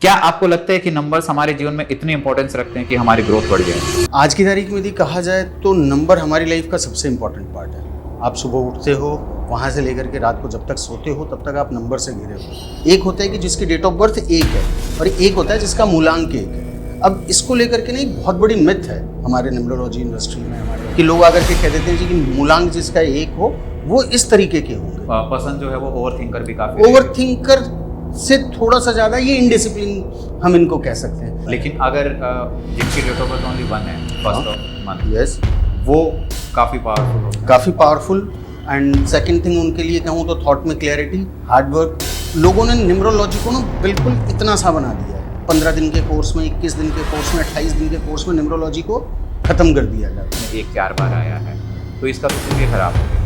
क्या आपको लगता है कि नंबर्स हमारे जीवन में इतनी इंपॉर्टेंस रखते हैं कि हमारी ग्रोथ बढ़ जाए? आज की तारीख में यदि कहा जाए तो नंबर हमारी लाइफ का सबसे इम्पोर्टेंट पार्ट है। आप सुबह उठते हो, वहाँ से लेकर के रात को जब तक सोते हो तब तक आप नंबर से घिरे हो। एक होता है कि जिसकी डेट ऑफ बर्थ एक है और एक होता है जिसका मूलांक एक है। अब इसको लेकर के ना एक बहुत बड़ी मिथ है हमारे न्यूमरोलॉजी इंडस्ट्री में हमारे कि लोग आकर के कह देते हैं जी कि मूलांक जिसका एक हो वो इस तरीके के होंगे। पर्सन जो है वो ओवर थिंकर भी काफी ओवर थिंकर से थोड़ा सा ज़्यादा ये इनडिसिप्लिन हम इनको कह सकते हैं। लेकिन अगर जिनकी डेट ऑफ बर्थ ओनली 1 है, फर्स्ट ऑफ मंथ, यस, वो काफी पावरफुल होता है। काफ़ी पावरफुल। एंड सेकंड थिंग उनके लिए कहूँ तो थॉट में क्लैरिटी, हार्ड वर्क। लोगों ने न्यूमरोलॉजी को ना बिल्कुल इतना सा बना दिया है। 15 दिन के कोर्स में, 21 दिन के कोर्स में, 28 दिन के कोर्स में न्यूमरोलॉजी को ख़त्म कर दिया जाता है। एक 4 बार आया है तो इसका तो सूर्य खराब हो गया।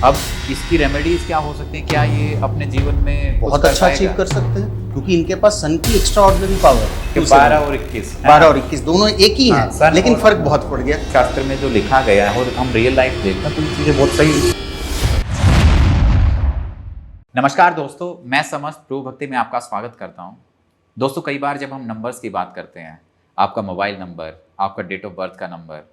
अब इसकी रेमेडीज क्या हो सकती हैं? क्या ये अपने जीवन में बहुत अच्छा अचीव कर सकते हैं क्योंकि इनके पास सन की एक्स्ट्रा ऑर्डिनरी पावर है। 12 और 21 और 21 दोनों एक ही हैं, लेकिन फर्क बहुत पड़ गया। शास्त्र में जो लिखा गया है और हम रियल लाइफ देखते हैं तो ये चीजें बहुत सही। नमस्कार दोस्तों, मैं समस्त प्रभु भक्ति में आपका स्वागत करता हूं। दोस्तों, कई बार जब हम नंबर्स की बात करते हैं, आपका मोबाइल नंबर, आपका डेट ऑफ बर्थ का नंबर,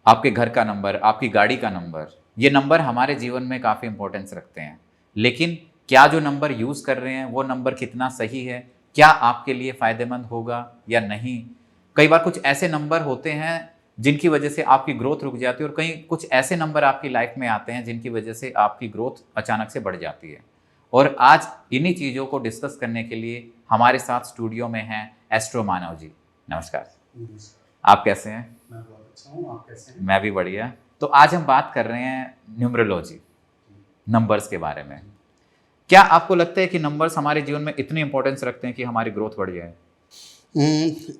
आपके घर का नंबर, आपकी गाड़ी का नंबर, ये नंबर हमारे जीवन में काफ़ी इंपॉर्टेंस रखते हैं। लेकिन क्या जो नंबर यूज़ कर रहे हैं वो नंबर कितना सही है? क्या आपके लिए फ़ायदेमंद होगा या नहीं? कई बार कुछ ऐसे नंबर होते हैं जिनकी वजह से आपकी ग्रोथ रुक जाती है और कहीं कुछ ऐसे नंबर आपकी लाइफ में आते हैं जिनकी वजह से आपकी ग्रोथ अचानक से बढ़ जाती है। और आज इन्हीं चीज़ों को डिस्कस करने के लिए हमारे साथ स्टूडियो में हैं एस्ट्रो मानव जी। नमस्कार, आप कैसे हैं? मैं बहुत अच्छा हूँ, आप कैसे हैं? मैं भी बढ़िया। तो आज हम बात कर रहे हैं न्यूमरोलॉजी, नंबर्स के बारे में। क्या आपको लगता है कि नंबर्स हमारे जीवन में इतनी इंपॉर्टेंस रखते हैं कि हमारी ग्रोथ बढ़ जाए?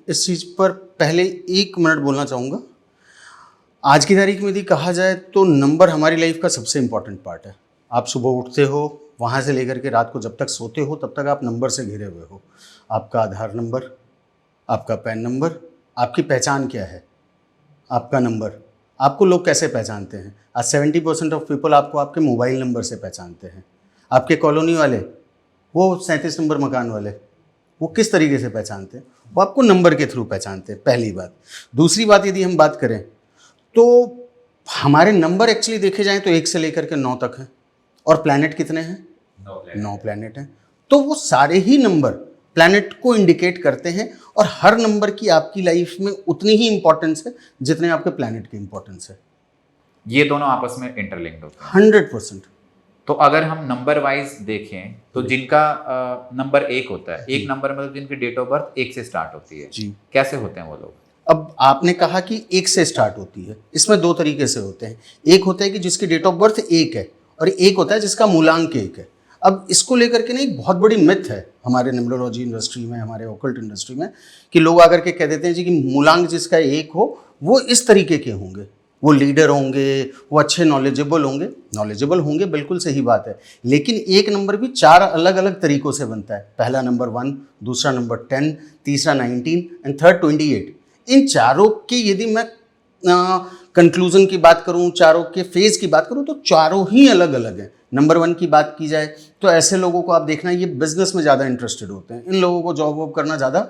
इस चीज़ पर पहले 1 मिनट बोलना चाहूँगा। आज की तारीख में यदि कहा जाए तो नंबर हमारी लाइफ का सबसे इम्पोर्टेंट पार्ट है। आप सुबह उठते हो, वहाँ से लेकर के रात को जब तक सोते हो तब तक आप नंबर से घिरे हुए हो। आपका आधार नंबर, आपका पैन नंबर, आपकी पहचान क्या है, आपका नंबर, आपको लोग कैसे पहचानते हैं। आज 70% ऑफ पीपल आपको आपके मोबाइल नंबर से पहचानते हैं। आपके कॉलोनी वाले, वो 37 नंबर मकान वाले, वो किस तरीके से पहचानते हैं? वो आपको नंबर के थ्रू पहचानते हैं, पहली बात। दूसरी बात, यदि हम बात करें तो हमारे नंबर एक्चुअली देखे जाएँ तो 1 से लेकर के 9 तक हैं। और प्लैनेट कितने हैं? 9 प्लैनेट हैं। तो वो सारे ही नंबर प्लैनेट को इंडिकेट करते हैं और हर नंबर की आपकी लाइफ में उतनी ही इंपॉर्टेंस है जितने आपके प्लैनेट की इंपॉर्टेंस है। ये दोनों आपस में इंटरलिंक्ड होते हैं 100%। तो अगर हम नंबर वाइज देखें तो जिनका नंबर 1 होता है, एक नंबर मतलब जिनकी डेट ऑफ बर्थ 1 से स्टार्ट होती है जी, कैसे होते हैं वो लोग? अब आपने कहा कि 1 से स्टार्ट होती है, इसमें 2 तरीके से होते हैं। एक होता है कि जिसकी डेट ऑफ बर्थ 1 है और एक होता है जिसका मूलांक 1 है। अब इसको लेकर के ना एक बहुत बड़ी मिथ है हमारे न्यूमरोलॉजी इंडस्ट्री में, हमारे ऑकल्ट इंडस्ट्री में, कि लोग आकर के कह देते हैं जी कि मूलांक जिसका 1 हो वो इस तरीके के होंगे, वो लीडर होंगे, वो अच्छे नॉलेजेबल होंगे, बिल्कुल सही बात है। लेकिन एक नंबर भी 4 अलग अलग तरीकों से बनता है। पहला नंबर 1, दूसरा नंबर 10, तीसरा 19 एंड थर्ड 28। इन चारों की यदि मैं कंक्लूजन की बात करूं, चारों के फेज की बात करूं तो चारों ही अलग अलग हैं। नंबर 1 की बात की जाए तो ऐसे लोगों को आप देखना, ये बिजनेस में ज़्यादा इंटरेस्टेड होते हैं। इन लोगों को जॉब वॉब करना ज़्यादा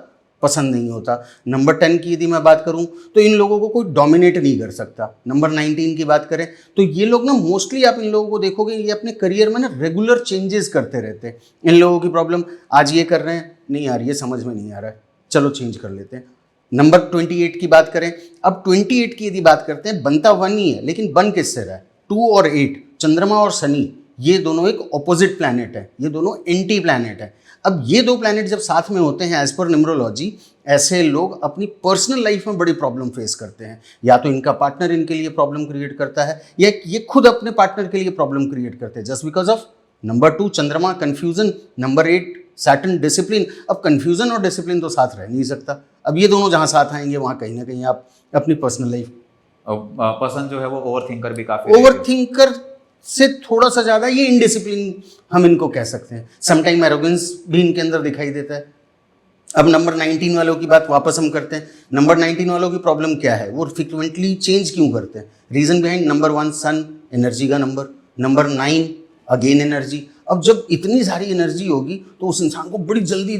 पसंद नहीं होता। नंबर 10 की यदि मैं बात करूं तो इन लोगों को कोई डोमिनेट नहीं कर सकता। नंबर 19 की बात करें तो ये लोग ना मोस्टली आप इन लोगों को देखोगे ये अपने करियर में ना रेगुलर चेंजेस करते रहते हैं। इन लोगों की प्रॉब्लम, आज ये कर रहे हैं, नहीं यार ये समझ में नहीं आ रहा है, चलो चेंज कर लेते हैं। नंबर 28 की बात करें, अब 28 की यदि बात करते हैं, बनता 1 ही है लेकिन बन किससे रहा है? 2 और 8, चंद्रमा और शनि, ये दोनों एक ऑपोजिट प्लैनेट है, ये दोनों एंटी प्लैनेट है। अब ये 2 प्लैनेट जब साथ में होते हैं एज पर न्यूमरोलॉजी, ऐसे लोग अपनी पर्सनल लाइफ में बड़ी प्रॉब्लम फेस करते हैं। या तो इनका पार्टनर इनके लिए प्रॉब्लम क्रिएट करता है या ये खुद अपने पार्टनर के लिए प्रॉब्लम क्रिएट करते हैं जस्ट बिकॉज ऑफ नंबर 2 चंद्रमा कन्फ्यूजन, नंबर 8 सैटर्न डिसिप्लिन। अब कन्फ्यूजन और डिसिप्लिन तो साथ रह नहीं सकता। अब ये दोनों जहाँ साथ आएंगे वहाँ कहीं ना कहीं आप अपनी पर्सनल लाइफ, पर्सन जो है वो ओवर थिंकर भी काफी, ओवर थिंकर से थोड़ा सा ज़्यादा ये इनडिसिप्लिन हम इनको कह सकते हैं। समटाइम एरोगेंस भी इनके अंदर दिखाई देता है। अब नंबर 19 वालों की बात वापस हम करते हैं। नंबर 19 वालों की प्रॉब्लम क्या है? वो फ्रिक्वेंटली चेंज क्यों करते हैं? रीज़न बिहाइंड नंबर 1 सन, एनर्जी का नंबर 9 अगेन एनर्जी। अब जब इतनी सारी एनर्जी होगी तो उस इंसान को बड़ी जल्दी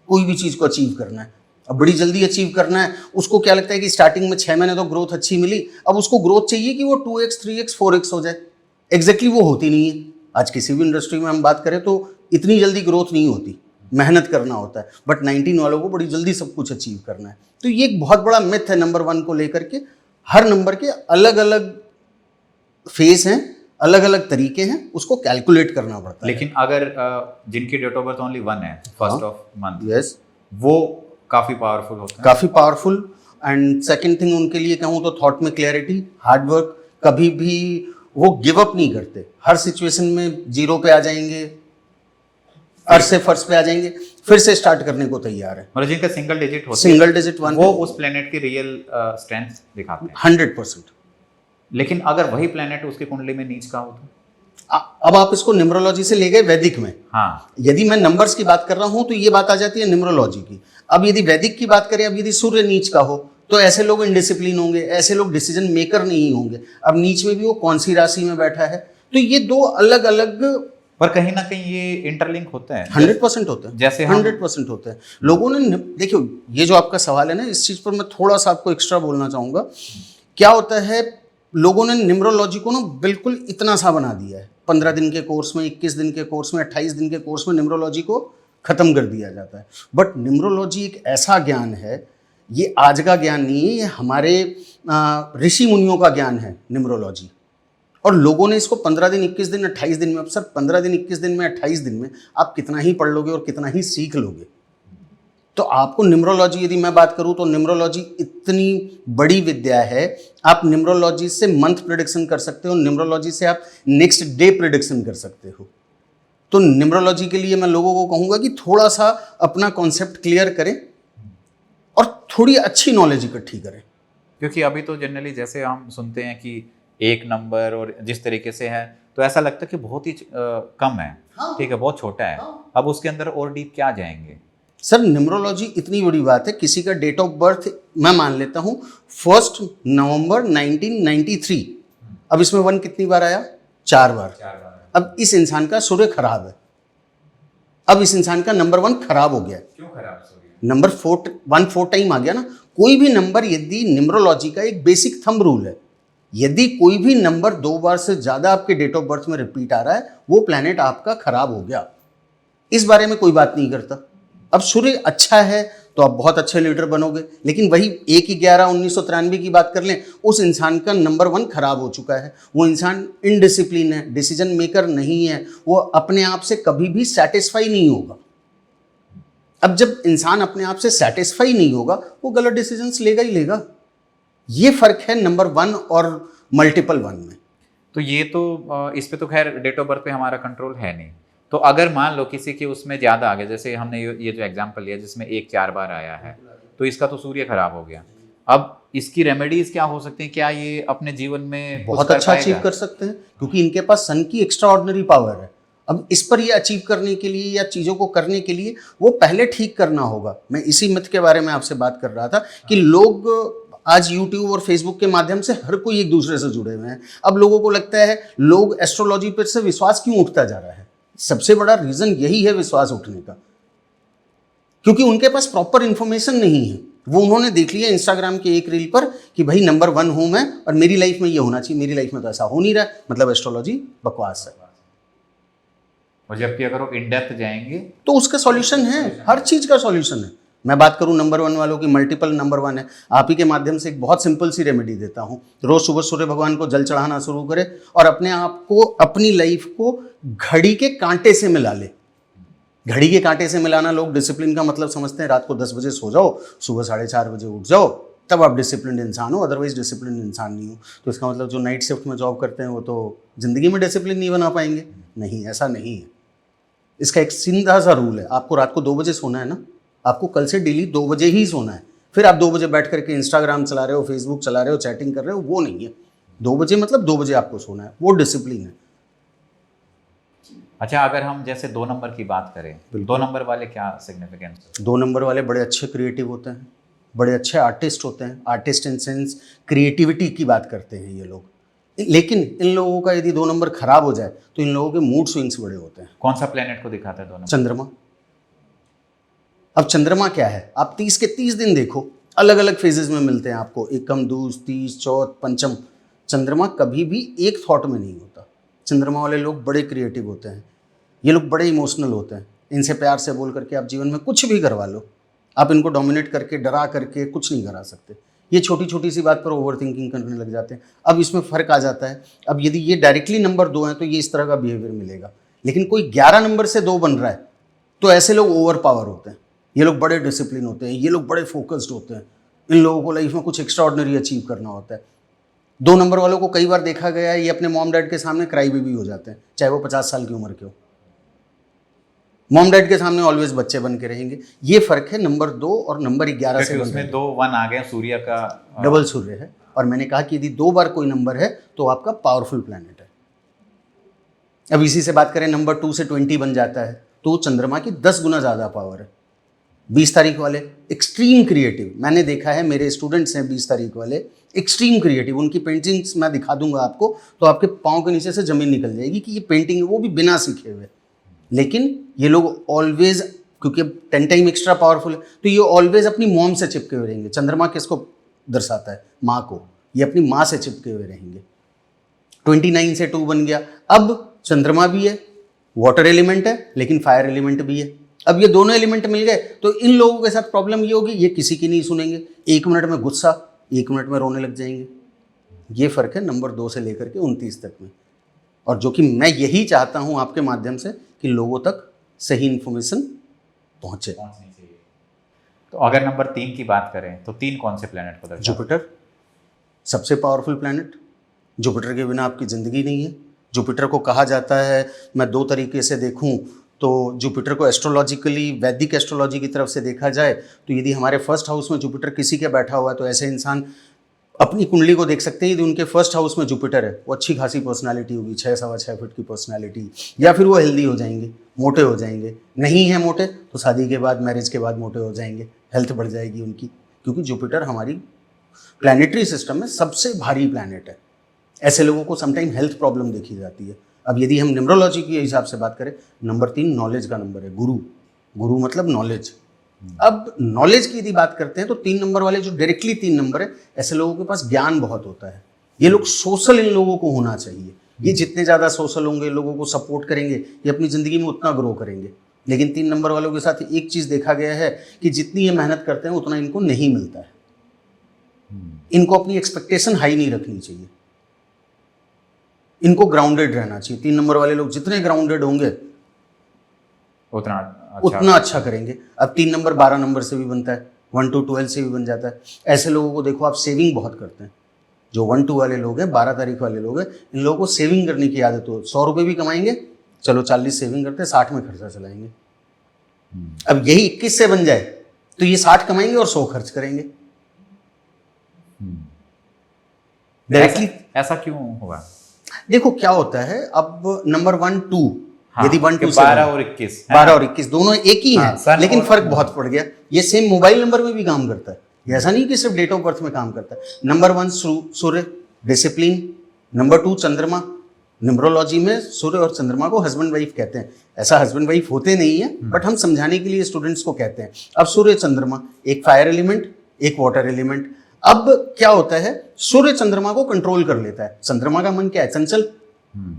कोई भी चीज़ को अचीव करना है, अब बड़ी जल्दी अचीव करना है, उसको क्या लगता है कि स्टार्टिंग में 6 महीने तो ग्रोथ अच्छी मिली, अब उसको ग्रोथ चाहिए कि वो 2x 3x 4x हो जाए। एग्जैक्टली वो होती नहीं है। आज किसी भी इंडस्ट्री में हम बात करें तो इतनी जल्दी ग्रोथ नहीं होती, मेहनत करना होता है। बट 19 वालों को बड़ी जल्दी सब कुछ अचीव करना है। तो ये एक बहुत बड़ा मिथ है नंबर 1 को लेकर के। हर नंबर के अलग अलग फेस हैं, अलग अलग तरीके हैं, उसको कैलकुलेट करना पड़ता है। लेकिन अगर जिनकी डेट ऑफ बर्थ ओनली 1 है, फर्स्ट ऑफ मंथ, यस, वो काफी पावरफुल होता है। काफ़ी पावरफुल। एंड सेकंड थिंग उनके लिए कहूँ तो थॉट में क्लैरिटी, हार्ड वर्क, कभी भी वो गिव अप नहीं करते। हर सिचुएशन में 0 पे आ जाएंगे, अर्श से फर्श पे आ जाएंगे, फिर से स्टार्ट करने को तैयार है। मतलब जिनका सिंगल डिजिट होता है, सिंगल डिजिट 1 वो उस प्लेनेट की रियल स्ट्रेंथ दिखाते हैं। 100%। लेकिन अगर वही प्लेनेट उसकी कुंडली में नीच का हो तो? अब आप इसको न्यूमरोलॉजी से ले गए वैदिक में। हाँ, यदि मैं नंबर्स की बात कर रहा हूं तो ये बात आ जाती है न्यूमरोलॉजी की। अब यदि वैदिक की बात करें, अब यदि सूर्य नीच का हो तो ऐसे लोग इनडिसिप्लिन होंगे, ऐसे लोग डिसीजन मेकर नहीं होंगे। अब नीच में भी वो कौन सी राशि में बैठा है, तो ये दो अलग अलग, पर कहीं ना कहीं ये इंटरलिंक होते हैं। 100% होते हैं, जैसे हम 100% होते हैं। लोगों ने देखियो, ये जो आपका सवाल है ना, इस चीज़ पर मैं थोड़ा सा आपको एक्स्ट्रा बोलना चाहूँगा। क्या होता है, लोगों ने न्यूमरोलॉजी को ना बिल्कुल इतना सा बना दिया है। 15 दिन के कोर्स में, 21 दिन के कोर्स में, 28 दिन के कोर्स में न्यूमरोलॉजी को खत्म कर दिया जाता है। बट न्यूमरोलॉजी एक ऐसा ज्ञान है, ये आज का ज्ञान नहीं है, ये हमारे ऋषि मुनियों का ज्ञान है न्यूमरोलॉजी। और लोगों ने इसको 15 दिन, 21 दिन, 28 दिन में, अब सर 15 दिन, 21 दिन में, 28 दिन में आप कितना ही पढ़ लोगे और कितना ही सीख लोगे। तो आपको न्यूमरोलॉजी, यदि मैं बात करूं तो न्यूमरोलॉजी इतनी बड़ी विद्या है। आप न्यूमरोलॉजी से मंथ प्रिडिक्शन कर सकते हो, न्यूमरोलॉजी से आप नेक्स्ट डे प्रिडिक्शन कर सकते हो। तो न्यूमरोलॉजी के लिए मैं लोगों को कहूँगा कि थोड़ा सा अपना कॉन्सेप्ट क्लियर करें और थोड़ी अच्छी नॉलेज इकट्ठी करें। क्योंकि अभी तो जनरली जैसे हम सुनते हैं कि एक नंबर और जिस तरीके से है, तो ऐसा लगता है कि बहुत ही कम है। हाँ। ठीक है, बहुत छोटा है। हाँ। अब उसके अंदर और डीप क्या जाएंगे? सर न्यूमरोलॉजी इतनी बड़ी बात है, किसी का डेट ऑफ बर्थ मैं मान लेता हूँ 1 नवंबर 1993। अब इसमें 1 कितनी बार आया? 4 बार। अब इस इंसान का सूर्य खराब है, अब इस इंसान का नंबर 1 खराब हो गया। क्यों खराब? नंबर 4 टाइम आ गया ना। कोई भी नंबर, यदि न्यूमरोलॉजी का एक बेसिक थंब रूल है, यदि कोई भी नंबर 2 बार से ज्यादा आपके डेट ऑफ बर्थ में रिपीट आ रहा है, वो प्लैनेट आपका खराब हो गया। इस बारे में कोई बात नहीं करता। अब सूर्य अच्छा है तो आप बहुत अच्छे लीडर बनोगे, लेकिन वही 1/11/1993 की बात कर लें, उस इंसान का नंबर 1 खराब हो चुका है। वो इंसान इनडिसिप्लिन है, डिसीजन मेकर नहीं है, वो अपने आप से कभी भी सेटिस्फाई नहीं होगा। अब जब इंसान अपने आप से सेटिस्फाई नहीं होगा, वो गलत डिसीजंस लेगा ही लेगा। ये फर्क है नंबर 1 और मल्टीपल 1 में। तो ये तो इस पे तो खैर डेट ऑफ बर्थ पे हमारा कंट्रोल है नहीं। तो अगर मान लो किसी के उसमें ज़्यादा आ गया, जैसे हमने ये जो एग्जांपल लिया जिसमें 1 4 बार आया है, तो इसका तो सूर्य खराब हो गया। अब इसकी रेमेडीज क्या हो सकती हैं? क्या ये अपने जीवन में बहुत अच्छा अचीव कर सकते हैं, क्योंकि इनके पास सन की एक्स्ट्रा ऑर्डिनरी पावर है। अब इस पर ये अचीव करने के लिए या चीज़ों को करने के लिए वो पहले ठीक करना होगा। मैं इसी मिथ के बारे में आपसे बात कर रहा था कि लोग आज YouTube और Facebook के माध्यम से हर कोई एक दूसरे से जुड़े हुए हैं। अब लोगों को लगता है, लोग एस्ट्रोलॉजी पर से विश्वास क्यों उठता जा रहा है? सबसे बड़ा रीजन यही है विश्वास उठने का, क्योंकि उनके पास प्रॉपर इंफॉर्मेशन नहीं है। वो उन्होंने देख लिया इंस्टाग्राम के एक रील पर कि भाई नंबर 1 हूं मैं और मेरी लाइफ में ये होना चाहिए, मेरी लाइफ में तो ऐसा हो नहीं रहा, मतलब एस्ट्रोलॉजी बकवास है। और जबकि अगर वो इन डेप्थ जाएंगे तो उसका सॉल्यूशन है, हर चीज का सॉल्यूशन है। मैं बात करूं नंबर 1 वालों की, मल्टीपल नंबर 1 है। आप ही के माध्यम से एक बहुत सिंपल सी रेमेडी देता हूं। रोज सुबह सूर्य भगवान को जल चढ़ाना शुरू करें और अपने आप को, अपनी लाइफ को घड़ी के कांटे से मिला ले। घड़ी के कांटे से मिलाना, लोग डिसिप्लिन का मतलब समझते हैं रात को 10 बजे सो जाओ, सुबह 4:30 बजे उठ जाओ, तब आप डिसिप्लिन इंसान हो, अदरवाइज डिसिप्लिन इंसान नहीं हो। तो इसका मतलब जो नाइट शिफ्ट में जॉब करते हैं वो तो जिंदगी में डिसिप्लिन नहीं बना पाएंगे। नहीं, ऐसा नहीं है। इसका एक सीधा सा रूल है, आपको रात को 2 बजे सोना है ना, आपको कल से डेली 2 बजे ही सोना है। फिर आप 2 बजे बैठ करके इंस्टाग्राम चला रहे हो, फेसबुक चला रहे हो, चैटिंग कर रहे हो, वो नहीं है। 2 बजे मतलब 2 बजे आपको सोना है, वो डिसिप्लिन है। अच्छा, अगर हम जैसे 2 नंबर की बात करें, 2 नंबर वाले क्या सिग्निफिकेंस? 2 नंबर वाले बड़े अच्छे क्रिएटिव होते हैं, बड़े अच्छे आर्टिस्ट होते हैं। आर्टिस्ट इन सेंस क्रिएटिविटी की बात करते हैं ये लोग। लेकिन इन लोगों का यदि 2 नंबर खराब हो जाए तो इन लोगों के मूड स्विंग्स बड़े होते हैं। कौन सा प्लेनेट को दिखाता है 2 नंबर? चंद्रमा। अब चंद्रमा क्या है, आप 30 के 30 दिन देखो, अलग अलग फेजेस में मिलते हैं आपको, एकम, दूज, तीज, चौथ, पंचम। चंद्रमा कभी भी एक थॉट में नहीं होता। चंद्रमा वाले लोग बड़े क्रिएटिव होते हैं, ये लोग बड़े इमोशनल होते हैं। इनसे प्यार से बोल करके आप जीवन में कुछ भी करवा लो, आप इनको डोमिनेट करके, डरा करके कुछ नहीं करा सकते। ये छोटी छोटी सी बात पर ओवर थिंकिंग करने लग जाते हैं। अब इसमें फ़र्क आ जाता है, अब यदि ये डायरेक्टली नंबर 2 है तो ये इस तरह का बिहेवियर मिलेगा, लेकिन कोई 11 नंबर से 2 बन रहा है तो ऐसे लोग ओवर पावर होते हैं। ये लोग बड़े डिसिप्लिन होते हैं, ये लोग बड़े फोकस्ड होते हैं। इन लोगों को लाइफ में कुछ एक्स्ट्रा ऑर्डिनरी अचीव करना होता है। 2 नंबर वालों को कई बार देखा गया है, ये अपने मॉम डैड के सामने क्राई बेबी हो जाते हैं, चाहे वो 50 साल की उम्र के हो। मॉम डैड के सामने ऑलवेज बच्चे बन के रहेंगे। ये फर्क है नंबर 2 और नंबर 11 से। उसमें 2 1 आ गए, सूर्य का डबल सूर्य है। और मैंने कहा कि यदि 2 बार कोई नंबर है तो आपका पावरफुल प्लैनेट है। अब इसी से बात करें, नंबर 2 से 20 बन जाता है तो चंद्रमा की 10 गुना ज़्यादा पावर है। 20 तारीख वाले एक्सट्रीम क्रिएटिव, मैंने देखा है, मेरे स्टूडेंट्स हैं 20 तारीख वाले, एक्सट्रीम क्रिएटिव। उनकी पेंटिंग्स मैं दिखा दूंगा आपको तो आपके पाँव के नीचे से ज़मीन निकल जाएगी कि ये पेंटिंग है, वो भी बिना सीखे हुए। लेकिन ये लोग ऑलवेज, क्योंकि 10 टाइम एक्स्ट्रा पावरफुल है, तो ये ऑलवेज अपनी मॉम से चिपके हुए रहेंगे। चंद्रमा किसको दर्शाता है? माँ को। ये अपनी माँ से चिपके हुए रहेंगे। 29 से 2 बन गया। अब चंद्रमा भी है, वाटर एलिमेंट है, लेकिन फायर एलिमेंट भी है। अब ये दोनों एलिमेंट मिल गए तो इन लोगों के साथ प्रॉब्लम ये होगी, ये किसी की नहीं सुनेंगे। 1 मिनट में गुस्सा, 1 मिनट में रोने लग जाएंगे। ये फर्क है नंबर 2 से लेकर के 29 तक में। और जो कि मैं यही चाहता हूं आपके माध्यम से कि लोगों तक सही इन्फॉर्मेशन पहुंचे। पहुंचनी चाहिए। तो अगर नंबर 3 की बात करें तो 3 कौन से प्लेनेट को दर्शाता है? जुपिटर सबसे पावरफुल प्लैनेट। जुपिटर के बिना आपकी ज़िंदगी नहीं है। जुपिटर को कहा जाता है, मैं 2 तरीके से देखूं तो जुपिटर को एस्ट्रोलॉजिकली, वैदिक एस्ट्रोलॉजी की तरफ से देखा जाए तो यदि हमारे फर्स्ट हाउस में जुपिटर किसी के बैठा हुआ है तो ऐसे इंसान अपनी कुंडली को देख सकते हैं। यदि उनके फर्स्ट हाउस में जुपिटर है, वो अच्छी खासी पर्सनालिटी होगी, 6-6.25 फीट की पर्सनालिटी, या फिर वो हेल्दी हो जाएंगे, मोटे हो जाएंगे। नहीं है मोटे तो शादी के बाद, मैरिज के बाद मोटे हो जाएंगे, हेल्थ बढ़ जाएगी उनकी, क्योंकि जुपिटर हमारी प्लैनेटरी सिस्टम में सबसे भारी प्लैनेट है। ऐसे लोगों को समटाइम हेल्थ प्रॉब्लम देखी जाती है। अब यदि हम न्यूमरोलॉजी के हिसाब से बात करें, नंबर 3 नॉलेज का नंबर है। गुरु, गुरु मतलब नॉलेज। अब नॉलेज की यदि बात करते हैं तो 3 नंबर वाले जो डायरेक्टली 3 नंबर है, ऐसे लोगों के पास ज्ञान बहुत होता है। ये लोग सोशल, इन लोगों को होना चाहिए। ये जितने ज़्यादा सोशल होंगे, लोगों को सपोर्ट करेंगे, ये अपनी ज़िंदगी में उतना ग्रो करेंगे। लेकिन 3 नंबर वालों के साथ एक चीज़ देखा गया है कि जितनी ये मेहनत करते हैं उतना इनको नहीं मिलता है। इनको अपनी एक्सपेक्टेशन हाई नहीं रखनी चाहिए, इनको ग्राउंडेड रहना चाहिए। 3 नंबर वाले लोग जितने ग्राउंडेड होंगे उतना अच्छा करेंगे। अब 3 नंबर 12 नंबर से भी बनता है, 1 to 12 से भी बन जाता है। ऐसे लोगों को देखो आप, सेविंग बहुत करते हैं। जो 1 2 वाले लोग हैं, 12 तारीख वाले लोग हैं, इन लोगों को सेविंग करने की आदत हो। 100 रुपये भी कमाएंगे, चलो 40 सेविंग करते हैं, 60 में खर्चा चलाएंगे। अब यही 21 से बन जाए तो ये 60 कमाएंगे और 100 खर्च करेंगे। डायरेक्टली ऐसा क्यों हुआ? देखो क्या होता है, अब नंबर 1 2, यदि 1 2 12 और 21 12 और 21 दोनों एक ही हैं, सन लेकिन और फर्क बहुत पड़ गया। ये सेम मोबाइल नंबर में भी काम करता है, ये ऐसा नहीं कि सिर्फ डेट ऑफ बर्थ में काम करता है। नंबर 1 सूर्य, डिसिप्लिन। नंबर 2 चंद्रमा। न्यूमरोलॉजी में सूर्य और चंद्रमा को हस्बैंड वाइफ कहते हैं। ऐसा हस्बैंड वाइफ होते नहीं है, बट हम समझाने के लिए स्टूडेंट्स को कहते हैं। अब सूर्य चंद्रमा, एक फायर एलिमेंट, एक वाटर एलिमेंट। अब क्या होता है, सूर्य चंद्रमा को कंट्रोल कर लेता है। चंद्रमा का मन क्या है? चंचल,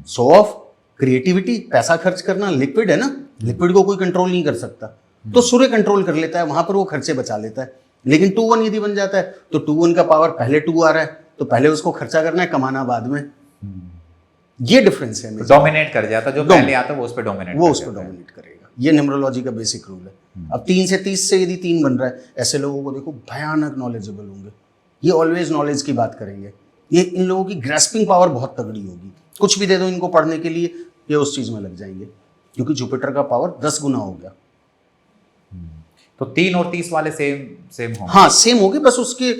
शो ऑफ, क्रिएटिविटी, पैसा खर्च करना। लिक्विड है ना, लिक्विड को कोई कंट्रोल नहीं कर सकता, तो सूर्य कंट्रोल कर लेता है, वहां पर वो खर्चे बचा लेता है। लेकिन 2 1 यदि बन जाता है तो 2 1 का पावर, पहले 2 आ रहा है तो पहले उसको खर्चा करना है, कमाना बाद में। ये डिफरेंस है। डोमिनेट कर जाता, जो पहले आता है वो उस पर डोमिनेट करेगा। ये न्यूमरोलॉजी का बेसिक रूल है। अब 3 से 30 से यदि 3 बन रहा है, ऐसे लोगों को देखो भयानक नॉलेजेबल होंगे। ये ऑलवेज नॉलेज की बात करेंगे। ये इन लोगों की ग्रास्पिंग पावर बहुत तगड़ी होगी। कुछ भी दे दो इनको पढ़ने के लिए, ये उस चीज में लग जाएंगे, क्योंकि जुपिटर का पावर 10 गुना हो गया। तो 3 और 30 वाले सेम होंगे? हाँ सेम होगी, बस उसके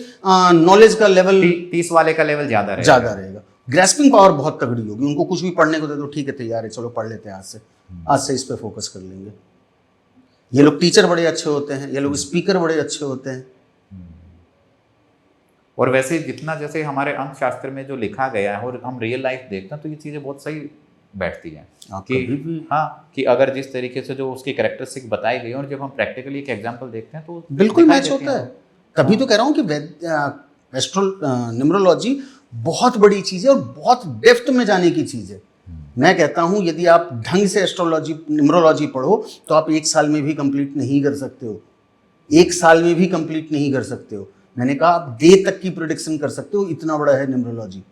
नॉलेज का लेवल, 30 वाले का लेवल ज्यादा रहेगा। ग्रास्पिंग पावर बहुत तगड़ी होगी। उनको कुछ भी पढ़ने को दे दो, ठीक है तैयार है, चलो पढ़ लेते हैं आज से इस पे फोकस कर लेंगे। ये लोग टीचर बड़े अच्छे होते हैं, ये लोग स्पीकर बड़े अच्छे होते हैं। और वैसे जितना जैसे हमारे अंक शास्त्र में जो लिखा गया है और हम रियल लाइफ देखते हैं तो ये चीज़ें बहुत सही बैठती है आप कि कभी भी हाँ, कि अगर जिस तरीके से जो उसकी कैरेक्टरिस्टिक बताई गई है और जब हम प्रैक्टिकली एक एग्जांपल देखते हैं तो बिल्कुल दिखाई मैच देती होता हैं है। वो। तभी तो कह रहा हूँ कि एस्ट्रो न्यूमरोलॉजी बहुत बड़ी चीज़ है और बहुत डेप्थ में जाने की चीज़ है। मैं कहता हूँ यदि आप ढंग से एस्ट्रोलॉजी न्यूमरोलॉजी पढ़ो तो आप 1 साल में भी कंप्लीट नहीं कर सकते हो। 1 साल में भी कंप्लीट नहीं कर सकते हो। मैंने कहा आप डे तक की प्रिडिक्शन कर सकते हो, इतना बड़ा है न्यूमरोलॉजी।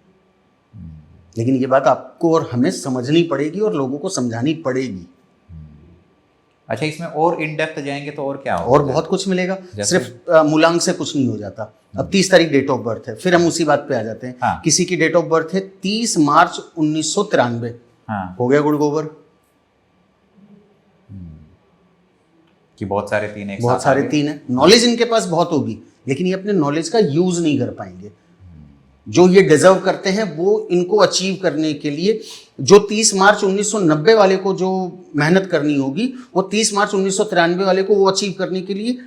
लेकिन ये बात आपको और हमें समझनी पड़ेगी और लोगों को समझानी पड़ेगी। अच्छा, इसमें और इन डेप्थ जाएंगे तो और क्या होगा? और बहुत कुछ मिलेगा, जैसे? सिर्फ मूलांक से कुछ नहीं हो जाता। अब 30 तारीख डेट ऑफ बर्थ है, फिर हम उसी बात पे आ जाते हैं। हाँ। किसी की डेट ऑफ बर्थ है 30 मार्च 1993, हाँ, हो गया गुड़ गोबर। कि बहुत सारे तीन एक बहुत साथ सारे आ गए। तीन है, नॉलेज इनके पास बहुत होगी लेकिन ये अपने नॉलेज का यूज नहीं कर पाएंगे। जो ये डिजर्व करते हैं वो इनको अचीव करने के लिए जो 30 मार्च 1990 वाले को जो मेहनत करनी होगी वो 30 मार्च 1993 वाले को वो अचीव करने के लिए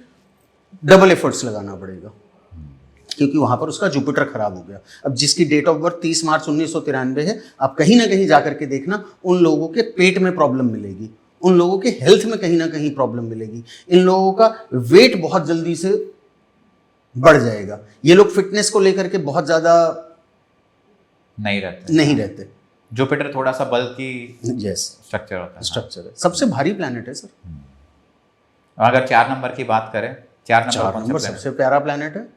डबल एफर्ट्स लगाना पड़ेगा, क्योंकि वहां पर उसका जुपिटर खराब हो गया। अब जिसकी डेट ऑफ बर्थ 30 मार्च 1993 है, आप कहीं ना कहीं जाकर के देखना उन लोगों के पेट में प्रॉब्लम मिलेगी, उन लोगों के हेल्थ में कहीं ना कहीं प्रॉब्लम मिलेगी, इन लोगों का वेट बहुत जल्दी से बढ़ जाएगा। ये लोग फिटनेस को लेकर के बहुत ज्यादा नहीं रहते। जुपिटर थोड़ा सा बल्कि यस स्ट्रक्चर होता है। स्ट्रक्चर है, सबसे भारी प्लैनेट है सर। अगर 4 नंबर की बात करें, 4 नंबर 4 कौन सा नंबर planet? सबसे प्यारा प्लैनेट है,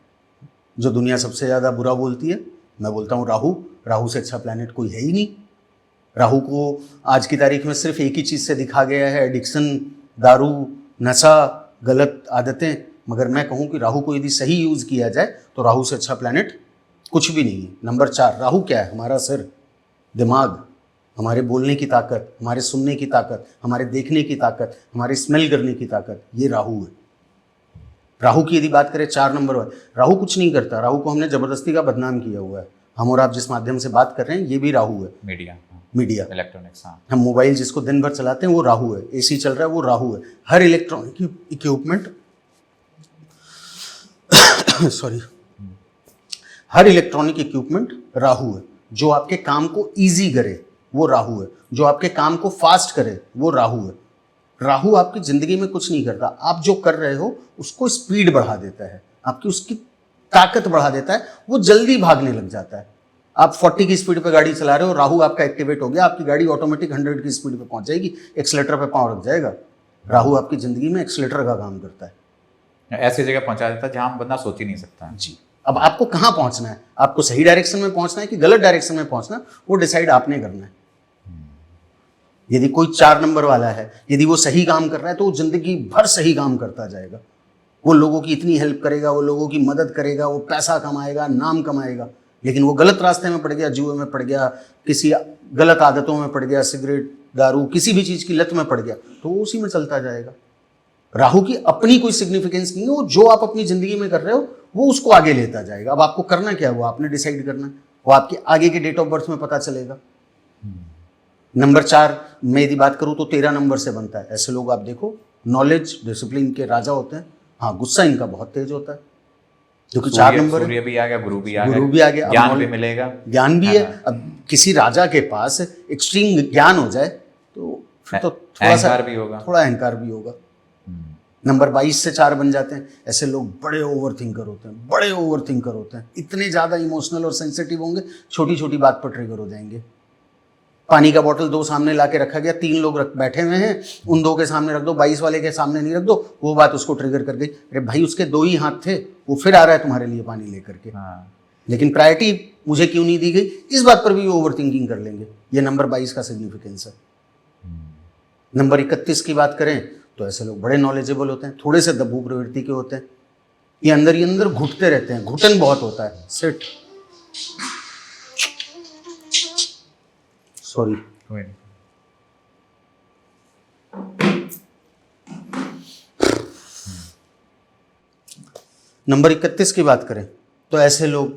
जो दुनिया सबसे ज्यादा बुरा बोलती है। मैं बोलता हूँ राहु। राहु से अच्छा प्लैनेट कोई है ही नहीं। राहु को आज की तारीख में सिर्फ एक ही चीज से दिखा गया है, एडिक्शन, दारू, नशा, गलत आदतें। मगर मैं कहूँ कि राहु को यदि सही यूज किया जाए तो राहु से अच्छा प्लैनेट कुछ भी नहीं है। नंबर 4 राहु क्या है? हमारा सिर, दिमाग, हमारे बोलने की ताकत, हमारे सुनने की ताकत, हमारे देखने की ताकत, हमारे स्मेल करने की ताकत, ये राहु है। राहु की यदि बात करें 4 नंबर वाले, राहु कुछ नहीं करता। राहु को हमने जबरदस्ती का बदनाम किया हुआ है। हम और आप जिस माध्यम से बात कर रहे हैं ये भी राहु है। Media, media, electronics. हाँ, हम मोबाइल जिसको दिन भर चलाते हैं वो राहु है। एसी चल रहा है वो राहु है। हर इलेक्ट्रॉनिक इक्विपमेंट सॉरी हर इलेक्ट्रॉनिक इक्विपमेंट राहु है। जो आपके काम को इजी करे वो राहु है, जो आपके काम को फास्ट करे वो राहु है। राहु आपकी जिंदगी में कुछ नहीं करता, आप जो कर रहे हो उसको स्पीड बढ़ा देता है, आपकी उसकी ताकत बढ़ा देता है, वो जल्दी भागने लग जाता है। आप 40 की स्पीड पे गाड़ी चला रहे हो, राहु आपका एक्टिवेट हो गया, आपकी गाड़ी ऑटोमेटिक 100 की स्पीड पे पहुंच जाएगी, एक्सीलेटर पे पांव रख जाएगा। राहु आपकी जिंदगी में एक्सीलेटर का काम करता है। ऐसी जगह पहुंचा देता है जहां बंदा सोच ही नहीं सकता। जी, अब आपको कहाँ पहुंचना है, आपको सही डायरेक्शन में पहुंचना है कि गलत डायरेक्शन में पहुंचना, वो डिसाइड आपने करना है। यदि कोई 4 नंबर वाला है, यदि वो सही काम कर रहा है तो वो जिंदगी भर सही काम करता जाएगा। वो लोगों की इतनी हेल्प करेगा, वो लोगों की मदद करेगा, वो पैसा कमाएगा, नाम कमाएगा। लेकिन वो गलत रास्ते में पड़ गया, जुए में पड़ गया, किसी गलत आदतों में पड़ गया, सिगरेट, दारू, किसी भी चीज़ की लत में पड़ गया, तो वो उसी में चलता जाएगा। राहु की अपनी कोई सिग्निफिकेंस नहीं है, वो जो आप अपनी जिंदगी में कर रहे हो वो उसको आगे लेता जाएगा। अब आपको करना क्या है वो आपने डिसाइड करना है, वो आपके आगे के डेट ऑफ बर्थ में पता चलेगा। नंबर 4 में यदि बात करूं तो 13 नंबर से बनता है। ऐसे लोग आप देखो नॉलेज डिसिप्लिन के राजा होते हैं। हाँ, गुस्सा इनका बहुत तेज होता है क्योंकि 4 नंबर है। सूर्य भी आ गया, गुरु भी आ गुरु भी गया, आ गया, अब ज्ञान भी मिलेगा, ज्ञान भी है। अब किसी राजा के पास एक्सट्रीम ज्ञान हो जाए तो फिर तो थोड़ा सा अहंकार भी होगा। थोड़ा अहंकार भी होगा। नंबर 22 से 4 बन जाते हैं। ऐसे लोग बड़े ओवर थिंकर होते हैं, बड़े ओवर थिंकर होते हैं, इतने ज़्यादा इमोशनल और सेंसिटिव होंगे, छोटी छोटी बात पर ट्रिगर हो जाएंगे। पानी का बोतल 2 सामने ला के रखा गया, 3 लोग बैठे हुए हैं, उन 2 के सामने रख दो, 22 वाले के सामने नहीं रख दो, वो बात उसको ट्रिगर कर गई। अरे भाई उसके 2 ही हाथ थे, वो फिर आ रहा है तुम्हारे लिए पानी लेकर के। हाँ। लेकिन प्रायोरिटी मुझे क्यों नहीं दी गई, इस बात पर भी ओवर थिंकिंग कर लेंगे। ये नंबर 22 का सिग्निफिकेंस है। नंबर 31 की बात करें तो ऐसे लोग बड़े नॉलेजेबल होते हैं, थोड़े से दब्बू प्रवृत्ति के होते हैं। ये अंदर घुटते रहते हैं, घुटन बहुत होता है। सिट, सॉरी, कोई नहीं। नंबर 31 की बात करें तो ऐसे लोग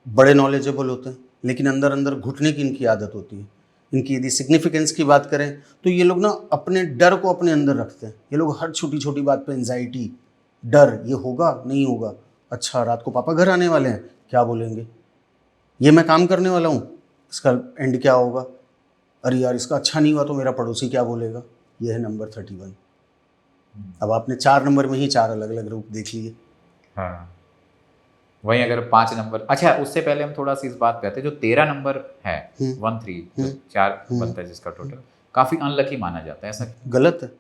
बड़े नॉलेजेबल होते हैं लेकिन अंदर घुटने की इनकी आदत होती है। इनकी यदि सिग्निफिकेंस की बात करें तो ये लोग ना अपने डर को अपने अंदर रखते हैं। ये लोग हर छोटी छोटी बात पे एंजाइटी, डर, ये होगा नहीं होगा, अच्छा रात को पापा घर आने वाले हैं, क्या बोलेंगे, ये मैं काम करने वाला हूँ, इसका एंड क्या होगा, अरे यार इसका अच्छा नहीं हुआ तो मेरा पड़ोसी क्या बोलेगा। ये है नंबर 31। अब आपने 4 नंबर में ही 4 अलग अलग रूप देख लिए। हाँ, वहीं अगर 5 नंबर, अच्छा उससे पहले हम थोड़ा सी इस बात पे आते हैं, जो 13 नंबर है 13 जो 4 बनता है जिसका टोटल, काफी अनलकी माना जाता है, ऐसा गलत है,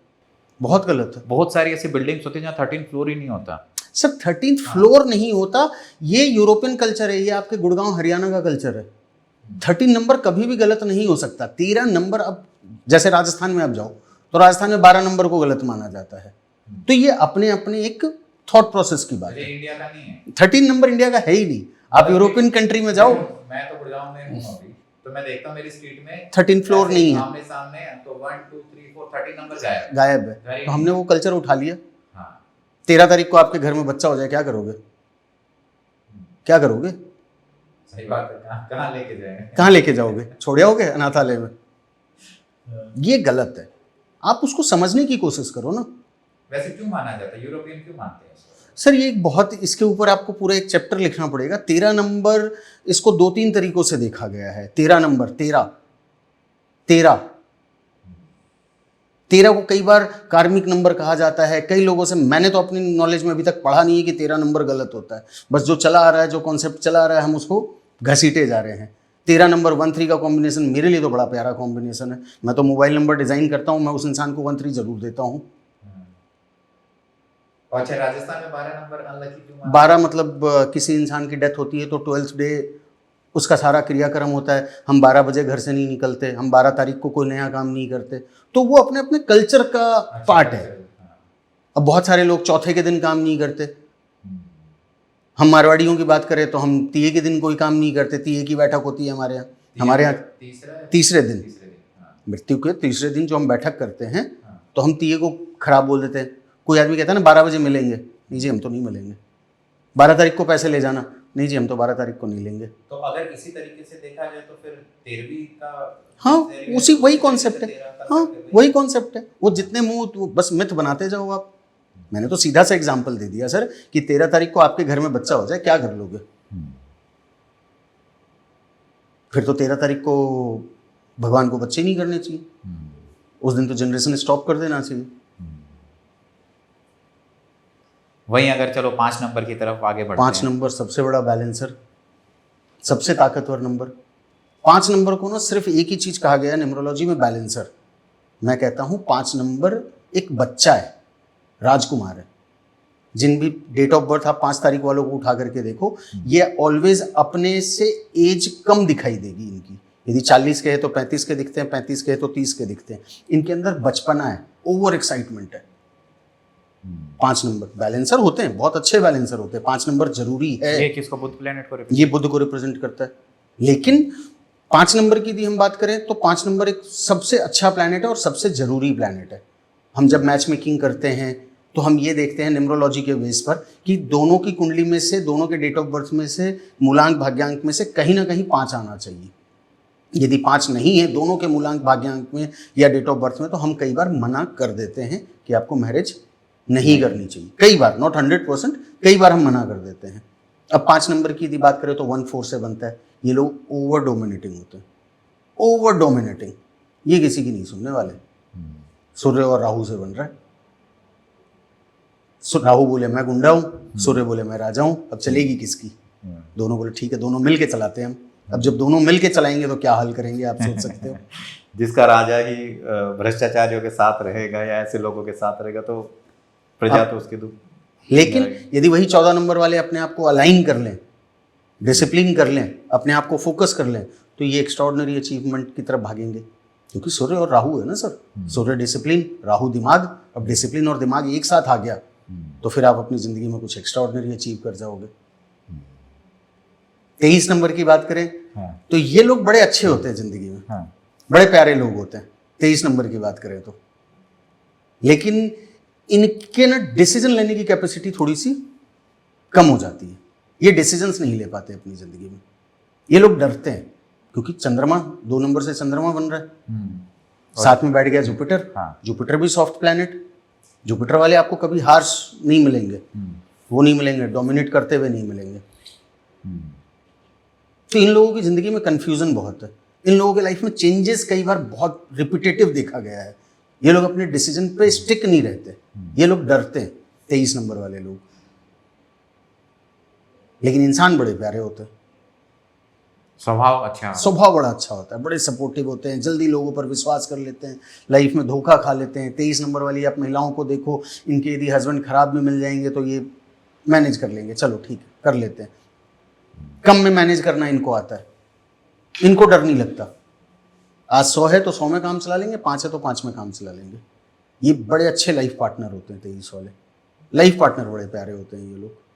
बहुत गलत है। बहुत सारी ऐसी बिल्डिंग्स होती है जहाँ 13 फ्लोर ही नहीं होता। सर 13th फ्लोर नहीं होता, ये यूरोपियन कल्चर है, ये आपके गुड़गांव हरियाणा का कल्चर है। 13 नंबर कभी भी गलत नहीं हो सकता। 13 नंबर, अब जैसे राजस्थान में आप जाओ तो राजस्थान में 12 नंबर को गलत माना जाता है। तो ये अपने अपने एक थॉट प्रोसेस की बात है। इंडिया का नहीं है 13 नंबर, इंडिया का है ही नहीं। आप यूरोपियन कंट्री में जाओ, मैं तो गुड़गांव में हूँ अभी, तो मैं देखता हूँ मेरी स्ट्रीट में 13 फ्लोर नहीं है, आमने सामने तो 1 2 3 4 13 नंबर गायब है। तो हमने वो कल्चर उठा लिया। हाँ 13 तारीख को आपके घर में बच्चा हो जाए, क्या करोगे? क्या करोगे? सही बात है, कहाँ लेके जाएंगे? कहाँ लेके जाओगे? छोड़ आओगे अनाथालय में? ये गलत है। आप उसको समझने की कोशिश करो ना। वैसे क्यों माना जाता है, यूरोपियन क्यों मानते हैं इसको? सर ये एक बहुत, इसके ऊपर आपको पूरा एक चैप्टर लिखना पड़ेगा। 13 नंबर, इसको 2-3 तरीकों से देखा गया है। 13 नंबर, 13 को कई बार कार्मिक नंबर कहा जाता है। कई लोगों से, मैंने तो अपनी नॉलेज में अभी तक पढ़ा नहीं है कि 13 नंबर गलत होता है। बस जो चला आ रहा है, जो कॉन्सेप्ट चला आ रहा है, हम उसको घसीटे जा रहे हैं। 13 नंबर 13 का कॉम्बिनेशन मेरे लिए तो बड़ा प्यारा कॉम्बिनेशन है। मैं तो मोबाइल नंबर डिज़ाइन करता हूँ, मैं उस इंसान को 13 जरूर देता हूँ। अच्छा, राजस्थान में 12 नंबर अनलकी क्यों? 12 मतलब किसी इंसान की डेथ होती है तो 12th डे उसका सारा क्रियाक्रम होता है। हम 12 बजे घर से नहीं निकलते, हम 12 तारीख को कोई नया काम नहीं करते। तो वो अपने अपने कल्चर का पार्ट है। अब बहुत सारे लोग चौथे के दिन काम नहीं करते। हम मारवाड़ियों की बात करें तो हम तीये के दिन कोई काम नहीं करते। तीये की बैठक होती है हमारे यहाँ तीसरे दिन, मृत्यु के तीसरे दिन जो हम बैठक करते हैं, तो हम तीये को खराब बोल देते हैं। कोई आदमी कहता है ना 12 बजे मिलेंगे, नहीं जी हम तो नहीं मिलेंगे। 12 तारीख को पैसे ले जाना, नहीं जी हम तो 12 तारीख को नहीं लेंगे। तो अगर इसी तरीके से देखा जाए तो फिर 13वीं का, हाँ उसी वही कॉन्सेप्ट है। हाँ वही कॉन्सेप्ट है। वो जितने मुंह बस मिथ बनाते जाओ आप। मैंने तो सीधा सा एग्जाम्पल दे दिया सर कि 13 तारीख को आपके घर में बच्चा हो जाए, क्या कर लोगे? फिर तो 13 तारीख को भगवान को बच्चे नहीं करने चाहिए, उस दिन तो जनरेशन स्टॉप कर देना चाहिए। वहीं अगर चलो 5 नंबर की तरफ आगे बढ़ते 5 नंबर सबसे बड़ा बैलेंसर, सबसे ताकतवर नंबर। 5 नंबर को ना सिर्फ एक ही चीज कहा गया है न्यूमरोलॉजी में, बैलेंसर। मैं कहता हूं 5 नंबर एक बच्चा है, राजकुमार है। जिन भी डेट ऑफ बर्थ आप 5 तारीख वालों को उठा करके देखो, ये ऑलवेज अपने से एज कम दिखाई देगी इनकी। यदि 40 के है तो 35 के दिखते हैं, 35 के है तो 30 के दिखते हैं। इनके अंदर बचपना है, ओवर एक्साइटमेंट है। 5 नंबर बैलेंसर होते हैं, बहुत अच्छे बैलेंसर होते हैं। 5 नंबर जरूरी है। ये किसको, बुध प्लेनेट को? ये बुध को रिप्रेजेंट करता है। लेकिन 5 नंबर की यदि हम बात करें तो 5 नंबर एक सबसे अच्छा प्लैनेट है और सबसे जरूरी प्लैनेट है। हम जब मैच मेकिंग करते हैं तो हम ये देखते हैं न्यूमरोलॉजी के बेस पर कि दोनों की कुंडली में से, दोनों के डेट ऑफ बर्थ में से, मूलांक भाग्यांक में से कहीं ना कहीं 5 आना चाहिए। यदि 5 नहीं है दोनों के मूलांक भाग्यांक में या डेट ऑफ बर्थ में, तो हम कई बार मना कर देते हैं कि आपको मैरिज नहीं करनी चाहिए। कई बार, नॉट 100%, कई बार हम मना कर देते हैं। अब 5 नंबर की यदि बात करें तो 1-4 से बनता है। ये लोग ओवर डोमिनेटिंग होते हैं, ओवर डोमिनेटिंग। ये किसी की नहीं सुनने वाले। सूर्य और राहु से बन रहा है। राहु बोले मैं गुंडा हूँ, सूर्य बोले मैं राजा हूँ। अब चलेगी किसकी? दोनों बोले ठीक है, दोनों मिल के चलाते हैं हम। अब जब दोनों मिल के चलाएंगे तो क्या हल करेंगे आप सोच सकते हो। जिसका राजा ही भ्रष्टाचारियों के साथ रहेगा या ऐसे लोगों के साथ रहेगा तो प्रजा तो उसके दुख। लेकिन यदि वही 14 नंबर वाले अपने आप को अलाइन कर लें, डिसिप्लिन कर लें, अपने आप को फोकस कर लें, तो ये एक्स्ट्राऑर्डिनरी अचीवमेंट की तरफ भागेंगे। क्योंकि सूर्य और राहु है ना सर। सूर्य डिसिप्लिन, राहु दिमाग। अब डिसिप्लिन और दिमाग एक साथ आ गया तो फिर आप अपनी जिंदगी में कुछ एक्स्ट्राऑर्डिनरी अचीव कर जाओगे। 23 नंबर की बात करें तो ये लोग बड़े अच्छे होते हैं जिंदगी में, बड़े प्यारे लोग होते हैं 23 नंबर की बात करें तो। लेकिन इनके ना डिसीजन लेने की कैपेसिटी थोड़ी सी कम हो जाती है। ये डिसीजंस नहीं ले पाते अपनी जिंदगी में। ये लोग डरते हैं क्योंकि चंद्रमा, 2 नंबर से चंद्रमा बन रहा है, साथ में बैठ गया जुपिटर। जुपिटर भी सॉफ्ट प्लैनेट। जुपिटर वाले आपको कभी हार्श नहीं मिलेंगे, वो नहीं मिलेंगे, डोमिनेट करते हुए नहीं मिलेंगे। तो इन लोगों की जिंदगी में कंफ्यूजन बहुत है। इन लोगों के लाइफ में चेंजेस कई बार बहुत रिपीटेटिव देखा गया है। ये लोग अपने डिसीजन पे स्टिक नहीं रहते, ये लोग डरते हैं, 23 नंबर वाले लोग। लेकिन इंसान बड़े प्यारे होते हैं, स्वभाव अच्छा। स्वभाव बड़ा अच्छा होता है, बड़े सपोर्टिव होते हैं, जल्दी लोगों पर विश्वास कर लेते हैं, लाइफ में धोखा खा लेते हैं। 23 नंबर वाली आप महिलाओं को देखो, इनके यदि हस्बैंड खराब भी मिल जाएंगे तो ये मैनेज कर लेंगे, चलो ठीक है कर लेते हैं। कम में मैनेज करना इनको आता है, इनको डर नहीं लगता। आज 100 है तो 100 में काम चला लेंगे, 5 है तो 5 में काम चला लेंगे। ये बड़े अच्छे लाइफ पार्टनर होते हैं 23 वाले। लाइफ पार्टनर बड़े प्यारे होते हैं ये लोग।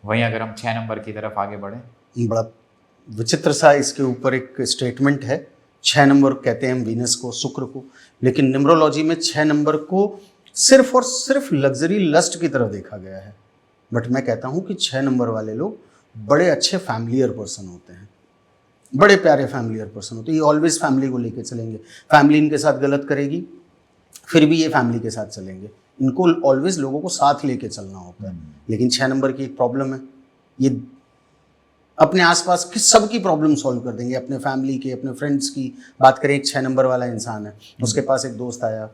वहीं अगर हम 6 नंबर की तरफ आगे बढ़े, बड़ा विचित्र सा इसके ऊपर एक स्टेटमेंट है। 6 नंबर कहते हैं हम वीनस को, शुक्र को, लेकिन न्यूमरोलॉजी में 6 नंबर को सिर्फ और सिर्फ लग्जरी लस्ट की तरफ देखा गया है। बट मैं कहता हूँ कि 6 नंबर वाले लोग बड़े अच्छे फैमिलियर पर्सन होते हैं, बड़े प्यारे फैमिलियर पर्सन होते हैं। ये ऑलवेज फैमिली को लेके चलेंगे, फैमिली इनके साथ गलत करेगी फिर भी ये फैमिली के साथ चलेंगे। इनको ऑलवेज लोगों को साथ लेके चलना होता है। लेकिन 6 नंबर की एक प्रॉब्लम है, ये अपने आसपास की सबकी प्रॉब्लम सॉल्व कर देंगे, अपने फैमिली के, अपने फ्रेंड्स की। बात करें, एक 6 नंबर वाला इंसान है, उसके पास एक दोस्त आया,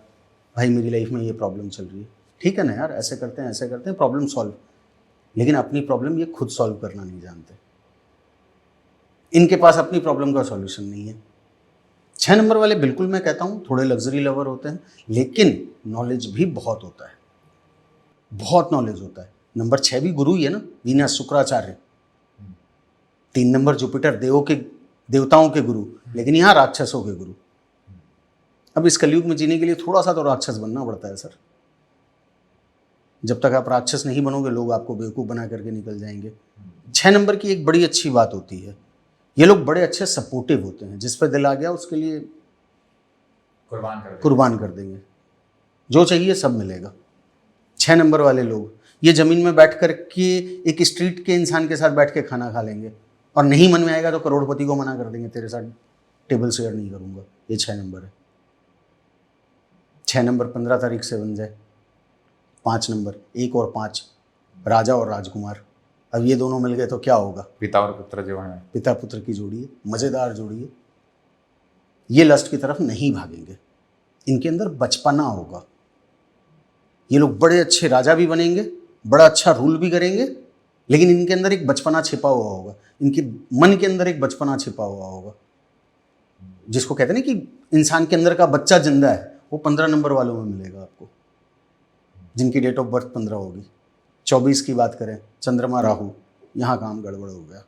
भाई मेरी लाइफ में ये प्रॉब्लम चल रही है, ठीक है ना यार, ऐसे करते हैं प्रॉब्लम सॉल्व। लेकिन अपनी प्रॉब्लम ये खुद सॉल्व करना नहीं जानते, इनके पास अपनी प्रॉब्लम का सॉल्यूशन नहीं है। 6 नंबर वाले बिल्कुल मैं कहता हूँ थोड़े लग्जरी लवर होते हैं, लेकिन नॉलेज भी बहुत होता है, बहुत नॉलेज होता है। नंबर 6 भी गुरु ही है ना, वीनस शुक्राचार्य। 3 नंबर जुपिटर देवताओं के गुरु, लेकिन यहाँ राक्षसों के गुरु। अब इस कलयुग में जीने के लिए थोड़ा सा तो राक्षस बनना पड़ता है सर। जब तक आप राक्षस नहीं बनोगे, लोग आपको बेवकूफ़ बना करके निकल जाएंगे। 6 नंबर की एक बड़ी अच्छी बात होती है, ये लोग बड़े अच्छे सपोर्टिव होते हैं। जिस पर दिल आ गया उसके लिए कुर्बान कर देंगे, जो चाहिए सब मिलेगा। 6 नंबर वाले लोग ये ज़मीन में बैठ कर के एक स्ट्रीट के इंसान के साथ बैठ के खाना खा लेंगे, और नहीं मन में आएगा तो करोड़पति को मना कर देंगे, तेरे साथ टेबल शेयर नहीं करूँगा। ये 6 नंबर है। 6 नंबर 15 तारीख से बन जाए। 5 नंबर 1 और 5, राजा और राजकुमार। अब ये दोनों मिल गए तो क्या होगा? पिता और पुत्र जो है, पिता पुत्र की जोड़ी है, मज़ेदार जोड़ी है। ये लस्ट की तरफ नहीं भागेंगे, इनके अंदर बचपना होगा। ये लोग बड़े अच्छे राजा भी बनेंगे, बड़ा अच्छा रूल भी करेंगे, लेकिन इनके अंदर एक बचपना छिपा हुआ होगा, इनके मन के अंदर एक बचपना छिपा हुआ होगा। जिसको कहते हैं ना कि इंसान के अंदर का बच्चा जिंदा है, वो 15 नंबर वालों में मिलेगा आपको, जिनकी डेट ऑफ बर्थ 15 होगी। 24 की बात करें, चंद्रमा राहु, यहाँ काम गड़बड़ हो गया।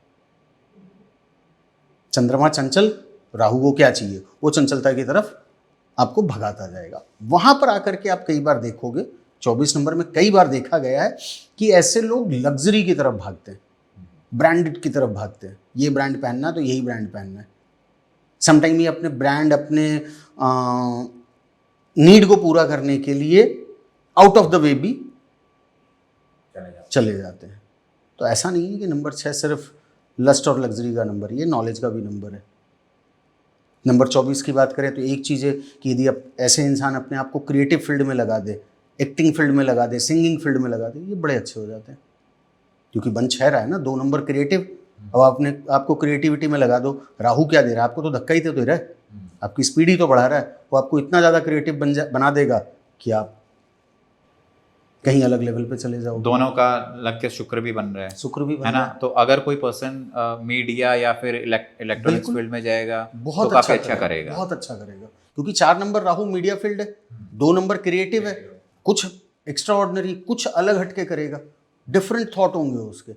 चंद्रमा चंचल, राहु को क्या चाहिए? वो चंचलता की तरफ आपको भगाता जाएगा। वहां पर आकर के आप कई बार देखोगे, 24 नंबर में कई बार देखा गया है कि ऐसे लोग लग्जरी की तरफ भागते हैं, ब्रांडेड की तरफ भागते हैं। ये ब्रांड पहनना तो यही ब्रांड पहनना है। समटाइम ये अपने ब्रांड, अपने नीड को पूरा करने के लिए आउट ऑफ द वे भी चले जाते हैं। तो ऐसा नहीं है कि नंबर 6 सिर्फ लस्ट और लग्जरी का नंबर, ये नॉलेज का भी नंबर है। नंबर 24 की बात करें तो एक चीज़ है कि यदि आप ऐसे इंसान अपने आप को क्रिएटिव फील्ड में लगा दे, एक्टिंग फील्ड में लगा दे, सिंगिंग फील्ड में लगा दे, ये बड़े अच्छे हो जाते हैं। क्योंकि बन 6 रहा है ना, 2 नंबर क्रिएटिव। अब आपने आपको क्रिएटिविटी में लगा दो, राहु क्या दे रहा है आपको? तो धक्का ही तो दे रहा है, आपकी स्पीड ही तो बढ़ा रहा है। वो आपको इतना ज़्यादा क्रिएटिव बना देगा कि आप कहीं अलग लेवल पे चले जाओ। दोनों का लग के शुक्र भी बन रहा है, शुक्र भी है ना। तो अगर कोई पर्सन मीडिया या फिर इलेक्ट्रॉनिक्स फील्ड में जाएगा बहुत तो काफी अच्छा करेगा, बहुत अच्छा करेगा। क्योंकि 4 नंबर राहु मीडिया फील्ड है, 2 नंबर क्रिएटिव है, कुछ एक्स्ट्रा ऑर्डिनरी, कुछ अलग हटके करेगा, डिफरेंट थॉट होंगे उसके।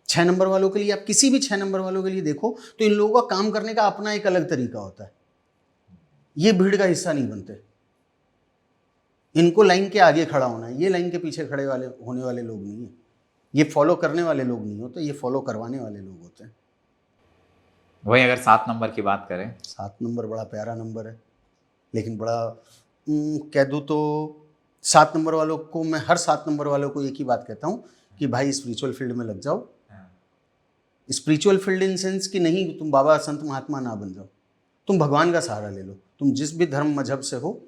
6 नंबर वालों के लिए, आप किसी भी 6 नंबर वालों के लिए देखो तो इन लोगों का काम करने का अपना एक अलग तरीका होता है। ये भीड़ का हिस्सा नहीं बनते, इनको लाइन के आगे खड़ा होना है, ये लाइन के पीछे खड़े होने वाले लोग नहीं है। ये फॉलो करने वाले लोग नहीं होते, ये फॉलो करवाने वाले लोग होते हैं। वही अगर 7 नंबर की बात करें, 7 नंबर बड़ा प्यारा नंबर है, लेकिन बड़ा कह दूँ तो 7 नंबर वालों को मैं, हर 7 नंबर वालों को एक ही बात कहता हूँ कि भाई स्पिरिचुअल फील्ड में लग जाओ। स्पिरिचुअल फील्ड इन सेंस कि नहीं तुम बाबा संत महात्मा ना बन जाओ, तुम भगवान का सहारा ले लो। तुम जिस भी धर्म मजहब से हो,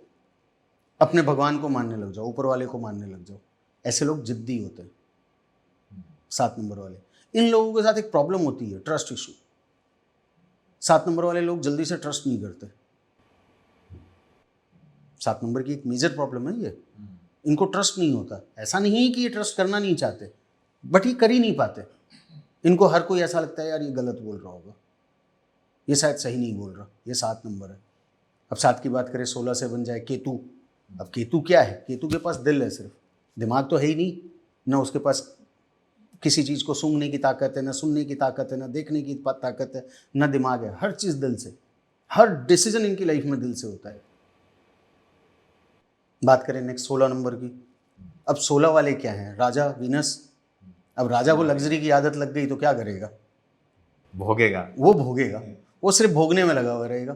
अपने भगवान को मानने लग जाओ, ऊपर वाले को मानने लग जाओ। ऐसे लोग जिद्दी होते हैं 7 नंबर वाले। इन लोगों के साथ एक प्रॉब्लम होती है, ट्रस्ट इशू। 7 नंबर वाले लोग जल्दी से ट्रस्ट नहीं करते। 7 नंबर की एक मेजर प्रॉब्लम है ये, इनको ट्रस्ट नहीं होता। ऐसा नहीं है कि ये ट्रस्ट करना नहीं चाहते, बट ये कर ही नहीं पाते। इनको हर कोई ऐसा लगता है यार ये गलत बोल रहा होगा, ये शायद सही नहीं बोल रहा। ये 7 नंबर है। अब 7 की बात करें, 16 से बन जाए केतु। अब केतु क्या है? केतु के पास दिल है, सिर्फ दिमाग तो है ही नहीं। ना उसके पास किसी चीज़ को सूंघने की ताकत है, ना सुनने की ताकत है, ना देखने की ताकत है, ना दिमाग है। हर चीज़ दिल से, हर डिसीजन इनकी लाइफ में दिल से होता है। बात करें नेक्स्ट 16 नंबर की। अब 16 वाले क्या हैं? राजा, वीनस। अब राजा को लग्जरी की आदत लग गई तो क्या करेगा? भोगेगा। वो भोगेगा, वो सिर्फ भोगने में लगा हुआ रहेगा।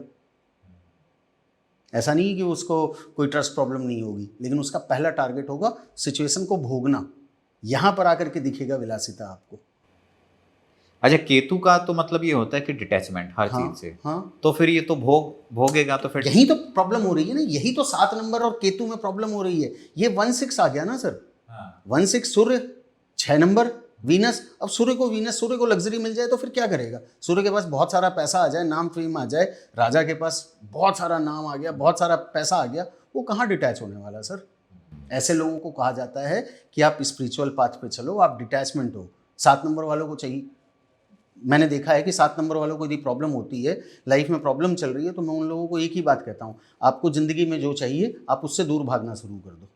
ऐसा नहीं कि उसको कोई ट्रस्ट प्रॉब्लम नहीं होगी, लेकिन उसका पहला टारगेट होगा सिचुएशन को भोगना। यहां पर आकर के दिखेगा विलासिता आपको। अच्छा, केतु का तो मतलब ये होता है कि डिटैचमेंट हर हाँ, चीज से। हाँ, तो फिर ये तो भोगेगा, तो फिर यही तो प्रॉब्लम हो रही है ना। यही तो 7 नंबर और केतु में प्रॉब्लम हो रही है। ये 1-6 आ गया ना सर। 1-6 सूर्य, 6 नंबर वीनस। अब सूर्य को लग्जरी मिल जाए तो फिर क्या करेगा? सूर्य के पास बहुत सारा पैसा आ जाए, नाम फेम आ जाए, राजा के पास बहुत सारा नाम आ गया, बहुत सारा पैसा आ गया, वो कहाँ डिटैच होने वाला सर? ऐसे लोगों को कहा जाता है कि आप स्पिरिचुअल पाथ पे चलो, आप डिटैचमेंट हो। 7 नंबर वालों को चाहिए। मैंने देखा है कि 7 नंबर वालों को यदि प्रॉब्लम होती है, लाइफ में प्रॉब्लम चल रही है, तो मैं उन लोगों को एक ही बात कहता हूँ, आपको ज़िंदगी में जो चाहिए आप उससे दूर भागना शुरू कर दो।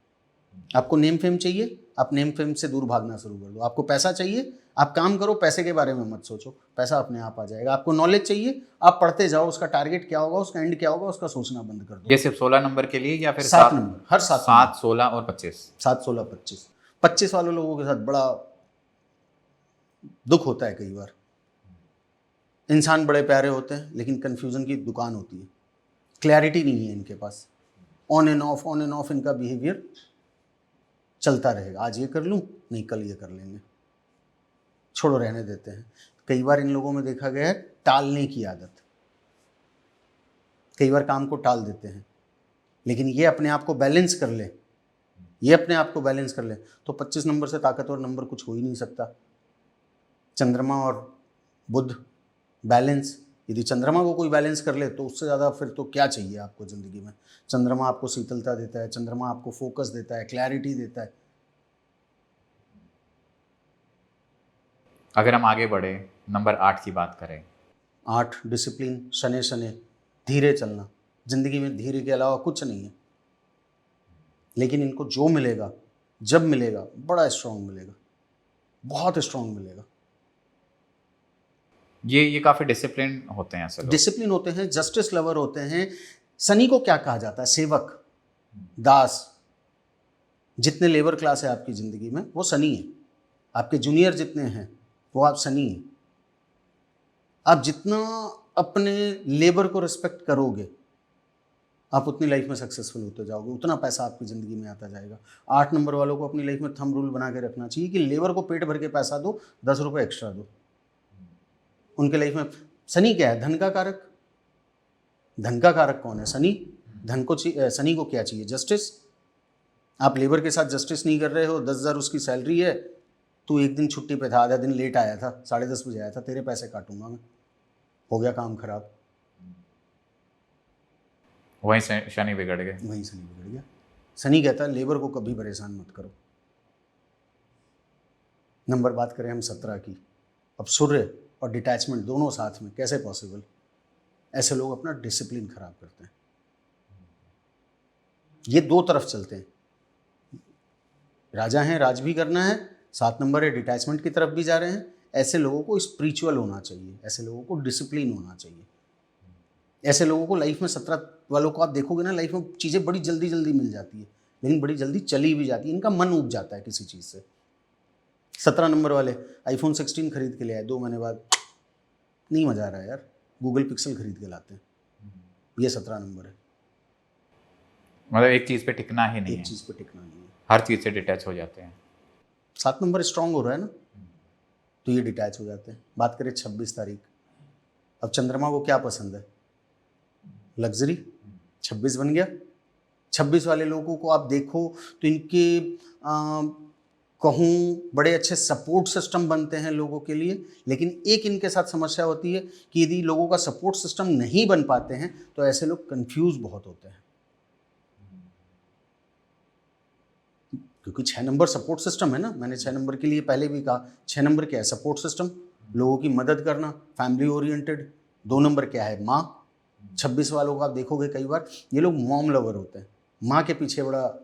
आपको नेम फेम चाहिए, आप नेम फेम से दूर भागना शुरू कर दो। आपको पैसा चाहिए, आप काम करो, पैसे के बारे में मत सोचो, पैसा अपने आप आ जाएगा। आपको नॉलेज चाहिए, आप पढ़ते जाओ, उसका टारगेट क्या होगा, उसका एंड क्या होगा, उसका सोचना बंद कर दो। ये सिर्फ 16 नंबर के लिए या फिर 7 नंबर, हर 7 7, 16 और 25? 7, 16, 25। 25 वाले लोगों के साथ बड़ा दुख होता है कई बार। इंसान बड़े प्यारे होते हैं, लेकिन कन्फ्यूज़न की दुकान होती है। क्लैरिटी नहीं है इनके पास। ऑन एंड ऑफ इनका बिहेवियर चलता रहेगा। आज ये कर लूँ, नहीं कल ये कर लेंगे, छोड़ो रहने देते हैं। कई बार इन लोगों में देखा गया है टालने की आदत। कई बार काम को टाल देते हैं, लेकिन ये अपने आप को बैलेंस कर ले, तो 25 नंबर से ताकतवर नंबर कुछ हो ही नहीं सकता। चंद्रमा और बुध बैलेंस, यदि चंद्रमा को कोई बैलेंस कर ले तो उससे ज़्यादा फिर तो क्या चाहिए आपको ज़िंदगी में। चंद्रमा आपको शीतलता देता है, चंद्रमा आपको फोकस देता है, क्लैरिटी देता है। अगर हम आगे बढ़े, नंबर 8 की बात करें। 8 डिसिप्लिन, शने धीरे चलना। ज़िंदगी में धीरे के अलावा कुछ नहीं है, लेकिन इनको जो मिलेगा, जब मिलेगा, बड़ा स्ट्रांग मिलेगा, बहुत स्ट्रांग मिलेगा। ये काफ़ी डिसिप्लिन होते हैं असल। डिसिप्लिन होते हैं, जस्टिस लवर होते हैं। शनि को क्या कहा जाता है? सेवक, दास। जितने लेबर क्लास है आपकी ज़िंदगी में वो शनि है। आपके जूनियर जितने हैं वो आप शनि हैं। आप जितना अपने लेबर को रिस्पेक्ट करोगे, आप उतनी लाइफ में सक्सेसफुल होते जाओगे, उतना पैसा आपकी ज़िंदगी में आता जाएगा। 8 नंबर वालों को अपनी लाइफ में थंब रूल बना के रखना चाहिए कि लेबर को पेट भर के पैसा दो, 10 रुपये एक्स्ट्रा दो। उनके लाइफ में शनि क्या है? धन का कारक। धन का कारक कौन है? शनि। शनि को क्या चाहिए? जस्टिस। आप लेबर के साथ जस्टिस नहीं कर रहे हो, 10,000 उसकी सैलरी है, तू एक दिन छुट्टी पे था, आधा दिन लेट आया था, 10:30 बजे आया था, तेरे पैसे काटूंगा मैं। हो गया काम खराब। वहीं शनि बिगड़ गए। वहीं शनि बिगड़ गया। शनि कहता है लेबर को कभी परेशान मत करो। नंबर बात करें हम 17 की। अब सूर्य और डिटैचमेंट दोनों साथ में कैसे पॉसिबल? ऐसे लोग अपना डिसिप्लिन खराब करते हैं। ये दो तरफ चलते हैं। राजा हैं, राज भी करना है, 7 नंबर है, डिटैचमेंट की तरफ भी जा रहे हैं। ऐसे लोगों को स्पिरिचुअल होना चाहिए, ऐसे लोगों को डिसिप्लिन होना चाहिए। ऐसे लोगों को लाइफ में 17 वालों को आप देखोगे ना, लाइफ में चीज़ें बड़ी जल्दी जल्दी मिल जाती है, लेकिन बड़ी जल्दी चली भी जाती है। इनका मन उब जाता है किसी चीज़ से। 17 नंबर वाले आईफोन 16 खरीद के ले आए, 2 महीने बाद नहीं मज़ा आ रहा है यार, गूगल पिक्सल खरीद के लाते हैं। ये 17 नंबर है। मतलब एक चीज़ पे टिकना ही नहीं है, एक चीज़ पे टिकना नहीं है, हर चीज़ से डिटैच हो जाते हैं। 7 नंबर स्ट्रांग हो रहा है ना, तो ये डिटैच हो जाते हैं। बात करें 26 तारीख। अब चंद्रमा को क्या पसंद है? लग्जरी। 26 बन गया। 26 वाले लोगों को आप देखो तो इनके कहूँ बड़े अच्छे सपोर्ट सिस्टम बनते हैं लोगों के लिए, लेकिन एक इनके साथ समस्या होती है कि यदि लोगों का सपोर्ट सिस्टम नहीं बन पाते हैं तो ऐसे लोग कंफ्यूज बहुत होते हैं, क्योंकि 6 नंबर सपोर्ट सिस्टम है ना। मैंने 6 नंबर के लिए पहले भी कहा, 6 नंबर क्या है? सपोर्ट सिस्टम, लोगों की मदद करना, फैमिली ओरिएंटेड। 2 नंबर क्या है? माँ। 26 वालों को आप देखोगे कई बार ये लोग मॉम लवर होते हैं, माँ के पीछे बड़ा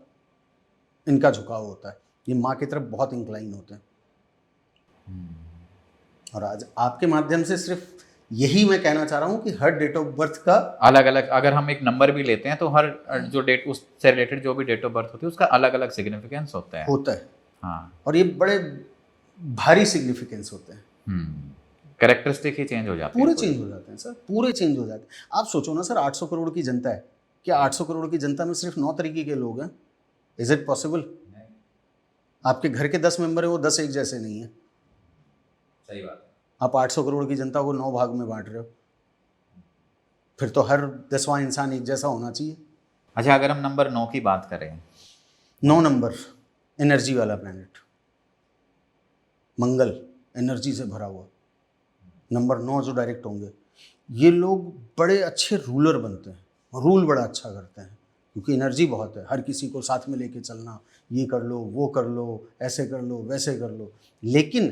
इनका झुकाव होता है, ये माँ की तरफ बहुत इंक्लाइन होते हैं। और आज आपके माध्यम से सिर्फ यही मैं कहना चाह रहा हूँ कि हर डेट ऑफ बर्थ का अलग अलग, अगर हम एक नंबर भी लेते हैं तो हर जो डेट उससे रिलेटेड जो भी डेट ऑफ बर्थ होती है उसका अलग अलग सिग्निफिकेंस होता है। हाँ, और ये बड़े भारी सिग्निफिकेंस होते हैं। कैरेक्टरिस्टिक ही चेंज हो जाते हैं, पूरे चेंज हो जाते हैं सर, पूरे चेंज हो जाते हैं। आप सोचो ना सर, 800 करोड़ की जनता है, क्या 800 करोड़ की जनता में सिर्फ 9 तरीके के लोग हैं? Is it possible? आपके घर के 10 मेंबर है, वो 10 एक जैसे नहीं है। सही बात है। आप 800 करोड़ की जनता को 9 भाग में बांट रहे हो, फिर तो हर 10वां इंसान एक जैसा होना चाहिए। अच्छा, अगर हम नंबर 9 की बात करें, 9 नंबर एनर्जी वाला प्लैनेट, मंगल, एनर्जी से भरा हुआ। नंबर 9 जो डायरेक्ट होंगे, ये लोग बड़े अच्छे रूलर बनते हैं, रूल बड़ा अच्छा करते हैं, क्योंकि एनर्जी बहुत है। हर किसी को साथ में लेके चलना, ये कर लो, वो कर लो, ऐसे कर लो, वैसे कर लो। लेकिन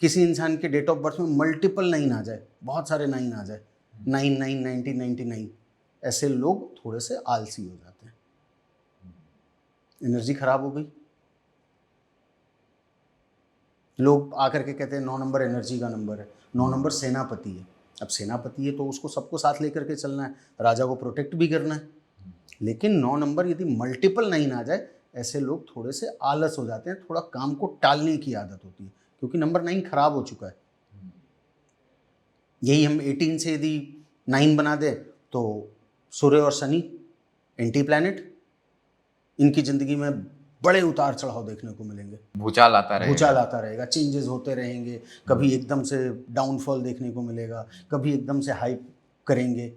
किसी इंसान के डेट ऑफ बर्थ में मल्टीपल 9 आ जाए, बहुत सारे 9 आ जाए, 9, 9, 90, 99, ऐसे लोग थोड़े से आलसी हो जाते हैं। एनर्जी खराब हो गई, लोग आकर के कहते हैं 9 नंबर एनर्जी का नंबर है। 9 नंबर सेनापति है। अब सेनापति है तो उसको सबको साथ लेकर के चलना है, राजा को प्रोटेक्ट भी करना है। लेकिन 9 नंबर यदि मल्टीपल 9 आ जाए, ऐसे लोग थोड़े से आलस हो जाते हैं, थोड़ा काम को टालने की आदत होती है, क्योंकि नंबर 9 खराब हो चुका है। यही हम 18 से यदि 9 बना दें तो सूर्य और शनि एंटी प्लैनेट, इनकी जिंदगी में बड़े उतार चढ़ाव देखने को मिलेंगे। भूचाल आता रहेगा, चेंजेस होते रहेंगे। कभी एकदम से डाउनफॉल देखने को मिलेगा, कभी एकदम से हाइप करेंगे।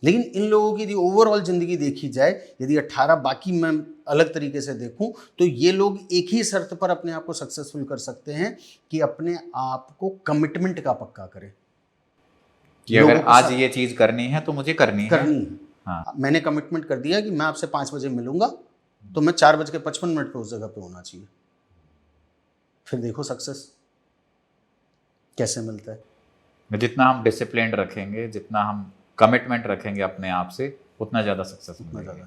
लेकिन इन लोगों की यदि ओवरऑल ज़िंदगी देखी जाए, यदि 18 बाकी मैं अलग तरीके से देखूं, तो ये लोग एक ही शर्त पर अपने आप को सक्सेसफुल कर सकते हैं कि अपने आप को कमिटमेंट का पक्का करें कि अगर आज ये चीज़ करनी है तो मुझे करनी है। हाँ, मैंने कमिटमेंट कर दिया कि मैं आपसे 5 बजे मिलूंगा, तो मैं 4:55 पे उस जगह पे होना चाहिए। फिर देखो सक्सेस कैसे मिलता है। जितना हम डिसिप्लिन रखेंगे, जितना हम कमिटमेंट रखेंगे अपने आप से, उतना ज़्यादा सक्सेस मिलेगा।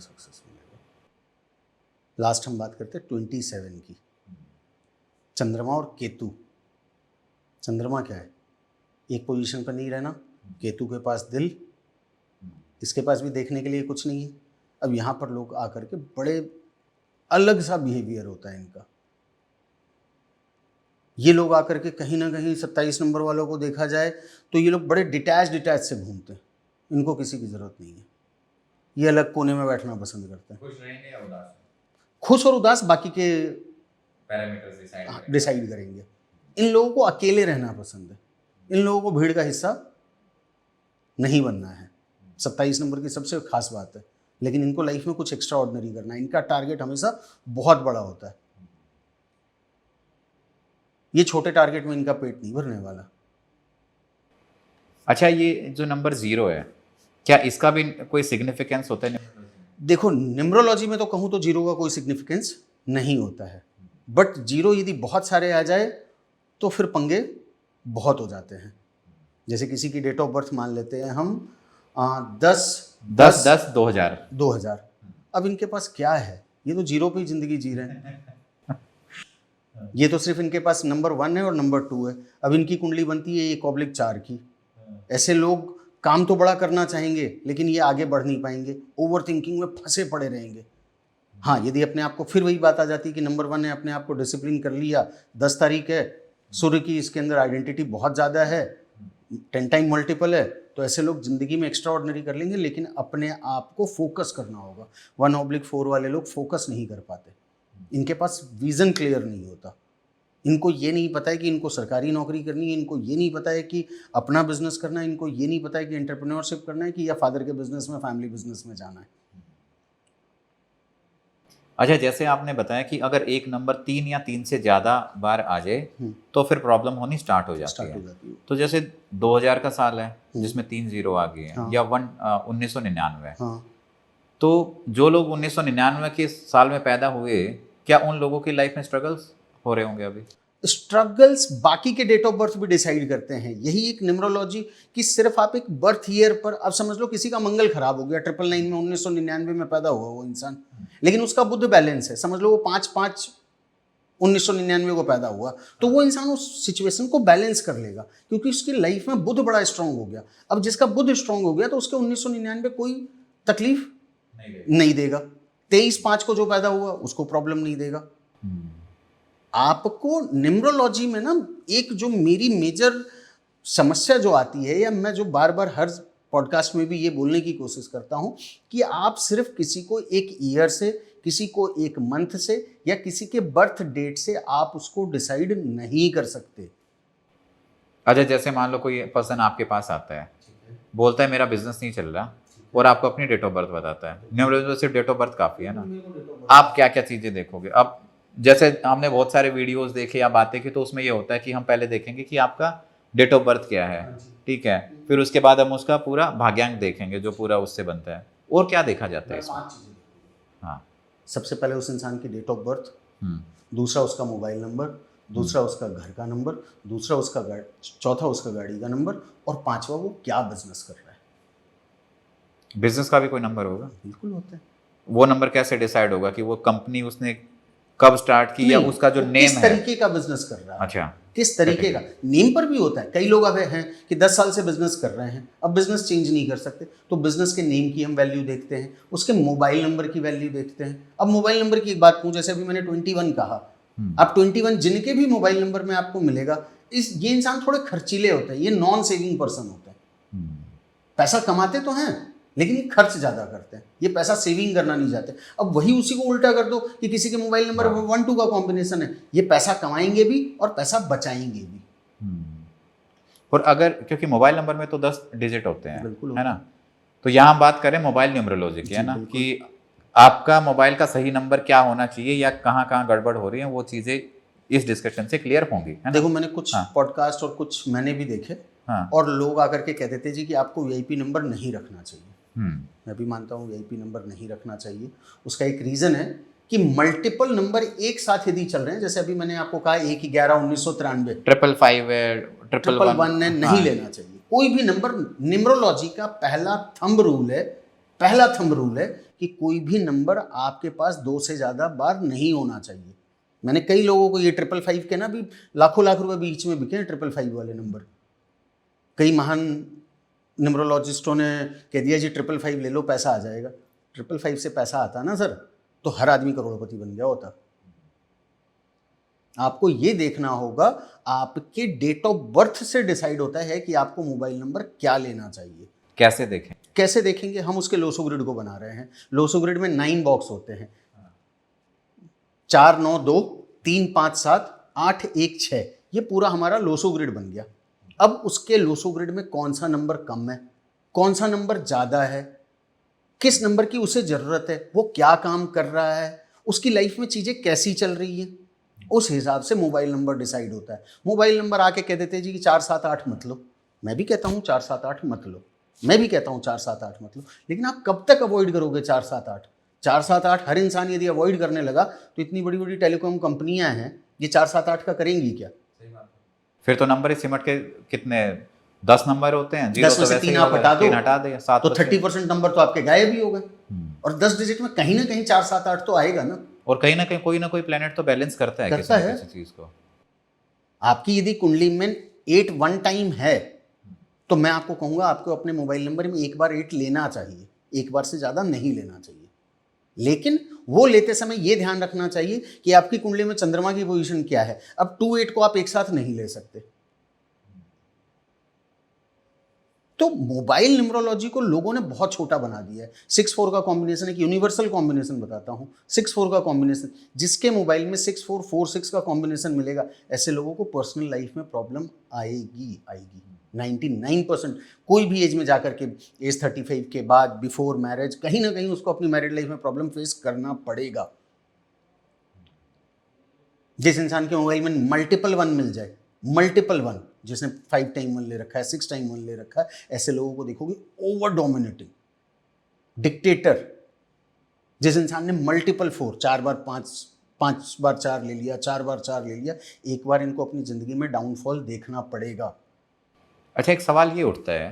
लास्ट हम बात करते हैं 27 की, चंद्रमा और केतु। चंद्रमा क्या है? एक पोजीशन पर नहीं रहना। केतु के पास दिल, इसके पास भी देखने के लिए कुछ नहीं है। अब यहाँ पर लोग आकर के बड़े अलग सा बिहेवियर होता है इनका। ये लोग आकर के कहीं ना कहीं 27 नंबर वालों को देखा जाए तो ये लोग बड़े डिटैच से घूमते हैं, इनको किसी की ज़रूरत नहीं है। ये अलग कोने में बैठना पसंद करते हैं। खुश रहेंगे या उदास? खुश और उदास बाकी के पैरामीटर्स डिसाइड करेंगे। इन लोगों को अकेले रहना पसंद है, इन लोगों को भीड़ का हिस्सा नहीं बनना है। 27 नंबर की सबसे खास बात है। लेकिन इनको लाइफ में कुछ एक्स्ट्रा ऑर्डिनरी करना है, इनका टारगेट हमेशा बहुत बड़ा होता है। ये छोटे टारगेट में इनका पेट नहीं भरने वाला। अच्छा, ये जो नंबर 0 है, क्या इसका भी कोई सिग्निफिकेंस होता है? देखो, न्यूमरोलॉजी में तो कहूँ तो 0 का कोई सिग्निफिकेंस नहीं होता है, बट 0 यदि बहुत सारे आ जाए तो फिर पंगे बहुत हो जाते हैं। जैसे किसी की डेट ऑफ बर्थ मान लेते हैं हम 10/10/2000। अब इनके पास क्या है? ये तो 0 पे ही जिंदगी जी रहे हैं। ये तो सिर्फ इनके पास नंबर 1 है और नंबर 2 है। अब इनकी कुंडली बनती है 1/4 की। ऐसे लोग काम तो बड़ा करना चाहेंगे, लेकिन ये आगे बढ़ नहीं पाएंगे, ओवर थिंकिंग में फंसे पड़े रहेंगे। हाँ, यदि अपने आप को, फिर वही बात आ जाती है कि नंबर 1 है, अपने आप को डिसिप्लिन कर लिया, 10 तारीख है, सूर्य की इसके अंदर आइडेंटिटी बहुत ज़्यादा है, 10 टाइम मल्टीपल है, तो ऐसे लोग ज़िंदगी में एक्स्ट्रा ऑर्डिनरी कर लेंगे। लेकिन अपने आप को फोकस करना होगा। 1/4 वाले लोग फोकस नहीं कर पाते, इनके पास विज़न क्लियर नहीं होता। इनको ये नहीं पता है कि इनको सरकारी नौकरी करनी है, इनको ये नहीं पता है कि अपना बिजनेस करना है, इनको ये नहीं पता है कि एंटरप्रेन्योरशिप करना है, कि या फादर के बिजनेस में, फैमिली बिजनेस में जाना है। अच्छा, जैसे आपने बताया कि अगर एक नंबर 3 या 3 से ज़्यादा बार आ जाए तो फिर प्रॉब्लम होनी स्टार्ट हो जाती है। तो जैसे 2000 का साल है जिसमें 3 जीरो आ गए हैं, हाँ। या 1999, हाँ। तो जो लोग 1999 के साल में पैदा हुए, क्या उन लोगों की लाइफ में स्ट्रगल्स हो रहे होंगे अभी? स्ट्रगल्स बाकी के डेट ऑफ बर्थ भी डिसाइड करते हैं। यही एक न्यूमरोलॉजी कि सिर्फ आप एक बर्थ ईयर पर, अब समझ लो किसी का मंगल खराब हो गया 999 में, 1999 में पैदा हुआ वो इंसान, लेकिन उसका बुध बैलेंस है, समझ लो वो 5/5/1999 को पैदा हुआ, तो वो इंसान उस सिचुएशन को बैलेंस कर लेगा क्योंकि उसकी लाइफ में बुध बड़ा स्ट्रांग हो गया। अब जिसका बुध स्ट्रांग हो गया तो उसके 1999 कोई तकलीफ नहीं देगा। 23/5 को जो पैदा हुआ उसको प्रॉब्लम नहीं देगा। आपको न्यूमरोलॉजी में ना एक जो मेरी मेजर समस्या जो आती है, या मैं जो बार बार हर पॉडकास्ट में भी ये बोलने की कोशिश करता हूं कि आप सिर्फ किसी को एक ईयर से, किसी को एक मंथ से, या किसी के बर्थ डेट से आप उसको डिसाइड नहीं कर सकते। अच्छा, जैसे मान लो कोई पर्सन आपके पास आता है, बोलता है मेरा बिजनेस नहीं चल रहा, और आपको अपनी डेट ऑफ बर्थ बताता है। न्यूमरोलॉजी में सिर्फ डेट ऑफ बर्थ काफ़ी है ना, आप क्या क्या चीज़ें देखोगे? अब जैसे हमने बहुत सारे वीडियोस देखे या बातें की, तो उसमें ये होता है कि हम पहले देखेंगे कि आपका डेट ऑफ बर्थ क्या है, ठीक है, फिर उसके बाद हम उसका पूरा भाग्यांक देखेंगे जो पूरा उससे बनता है। और क्या देखा जाता है इसमें? हाँ, सबसे पहले उस इंसान की डेट ऑफ बर्थ, दूसरा उसका मोबाइल नंबर, दूसरा उसका घर का नंबर, दूसरा उसका चौथा उसका गाड़ी का नंबर, और पांचवा वो क्या बिजनेस कर रहा है। बिजनेस का भी कोई नंबर होगा? बिल्कुल होता है। वो नंबर कैसे डिसाइड होगा कि वो कंपनी उसने कब स्टार्ट की, या उसका जो नेम है, किस तरीके का बिजनेस कर रहा है। अच्छा, किस तरीके का, नेम पर भी होता है। कई लोग अब हैं कि 10 साल से बिजनेस कर रहे हैं, अब बिजनेस चेंज नहीं कर सकते, तो बिजनेस के नेम की हम वैल्यू देखते हैं, उसके मोबाइल नंबर की वैल्यू देखते हैं। अब मोबाइल नंबर की एक बात कहूँ, जैसे अभी मैंने 21 कहा, अब 21 जिनके भी मोबाइल नंबर में आपको मिलेगा, ये इंसान थोड़े खर्चीले होते हैं, ये नॉन सेविंग पर्सन होते हैं। पैसा कमाते तो हैं लेकिन ये खर्च ज़्यादा करते हैं, ये पैसा सेविंग करना नहीं चाहते। अब वही उसी को उल्टा कर दो कि किसी के मोबाइल नंबर 1-2 का कॉम्बिनेशन है, ये पैसा कमाएंगे भी और पैसा बचाएंगे भी। और अगर, क्योंकि मोबाइल नंबर में तो 10 डिजिट होते हैं, बिल्कुल है ना, तो यहाँ हम बात करें मोबाइल न्यूमरोलॉजी की, है ना, कि आपका मोबाइल का सही नंबर क्या होना चाहिए या कहाँ कहाँ गड़बड़ हो रही है, वो चीज़ें इस डिस्कशन से क्लियर होंगी, है ना? देखो, मैंने कुछ पॉडकास्ट और कुछ मैंने भी देखे, और लोग आकर के कहते थे जी कि आपको वीआईपी नंबर नहीं रखना चाहिए। मैं भी मानता हूँ वीआईपी नंबर नहीं रखना चाहिए। उसका एक रीज़न है कि मल्टीपल नंबर एक साथ यदि चल रहे हैं, जैसे अभी मैंने आपको कहा 1/11/1993, 555 है, 111 है, नहीं लेना चाहिए कोई भी नंबर। न्यूमरोलॉजी का पहला थंब रूल है कि कोई भी नंबर आपके पास 2 से ज़्यादा बार नहीं होना चाहिए। मैंने कई लोगों को, ये 555 के ना भी लाखों लाख रुपए बीच में बिके हैं, 555 वाले नंबर। कई महान न्यूमरोलॉजिस्टों ने कह दिया जी 555 ले लो, पैसा आ जाएगा। 555 से पैसा आता ना सर, तो हर आदमी करोड़पति बन गया होता। आपको ये देखना होगा, आपके डेट ऑफ बर्थ से डिसाइड होता है कि आपको मोबाइल नंबर क्या लेना चाहिए। कैसे देखें? कैसे देखेंगे? हम उसके लोसो ग्रिड को बना रहे हैं। लोसो ग्रिड में 9 बॉक्स होते हैं, 4 9 2 3 5 7 8 1 6, ये पूरा हमारा लोसो ग्रिड बन गया। अब उसके लोसो ग्रिड में कौन सा नंबर कम है, कौन सा नंबर ज़्यादा है, किस नंबर की उसे ज़रूरत है, वो क्या काम कर रहा है, उसकी लाइफ में चीज़ें कैसी चल रही हैं, उस हिसाब से मोबाइल नंबर डिसाइड होता है। मोबाइल नंबर आके कह देते हैं जी कि 478 मत लो, मैं भी कहता हूँ 478 मत लो, मैं भी कहता हूँ 478 मत लो, लेकिन आप कब तक अवॉइड करोगे 478? 478 हर इंसान यदि अवॉइड करने लगा तो इतनी बड़ी बड़ी टेलीकॉम कंपनियां हैं, ये 478 का करेंगी क्या? फिर तो नंबर ही सिमट के कितने 10 नंबर होते हैं, 10 में से 3 आप हटा दो, 3 हटा दे, 7 तो 30% नंबर तो आपके गायब ही हो गए। और 10 डिजिट में कहीं ना कहीं 478 तो आएगा ना। और कहीं ना कोई प्लेनेट तो बैलेंस करता है किसी चीज को। आपकी यदि कुंडली में 8 वन टाइम है तो मैं आपको कहूंगा आपको अपने मोबाइल नंबर में एक बार 8 लेना चाहिए, एक बार से ज़्यादा नहीं लेना चाहिए। लेकिन वो लेते समय ये ध्यान रखना चाहिए कि आपकी कुंडली में चंद्रमा की पोजीशन क्या है। अब 2 8 को आप एक साथ नहीं ले सकते। तो मोबाइल न्यूमरोलॉजी को लोगों ने बहुत छोटा बना दिया है। 6-4 का कॉम्बिनेशन, एक यूनिवर्सल कॉम्बिनेशन बताता हूँ, 6-4 का कॉम्बिनेशन, जिसके मोबाइल में 6-4-4-6 का कॉम्बिनेशन मिलेगा, ऐसे लोगों को पर्सनल लाइफ में प्रॉब्लम आएगी। 99% कोई भी एज में जाकर के, एज 35 के बाद, बिफोर मैरिज, कहीं ना कहीं उसको अपनी मैरिड लाइफ में प्रॉब्लम फेस करना पड़ेगा। जिस इंसान के मोबाइल में मल्टीपल 1 मिल जाए, मल्टीपल 1, जिसने 5 टाइम 1 ले रखा है, 6 टाइम 1 ले रखा है, ऐसे लोगों को देखोगे ओवर डोमिनेटिंग, डिक्टेटर। जिस इंसान ने मल्टीपल 4, 4 बार 5, 5 बार 4 ले लिया, 4 बार 4 ले लिया, एक बार इनको अपनी ज़िंदगी में डाउनफॉल देखना पड़ेगा। अच्छा, एक सवाल ये उठता है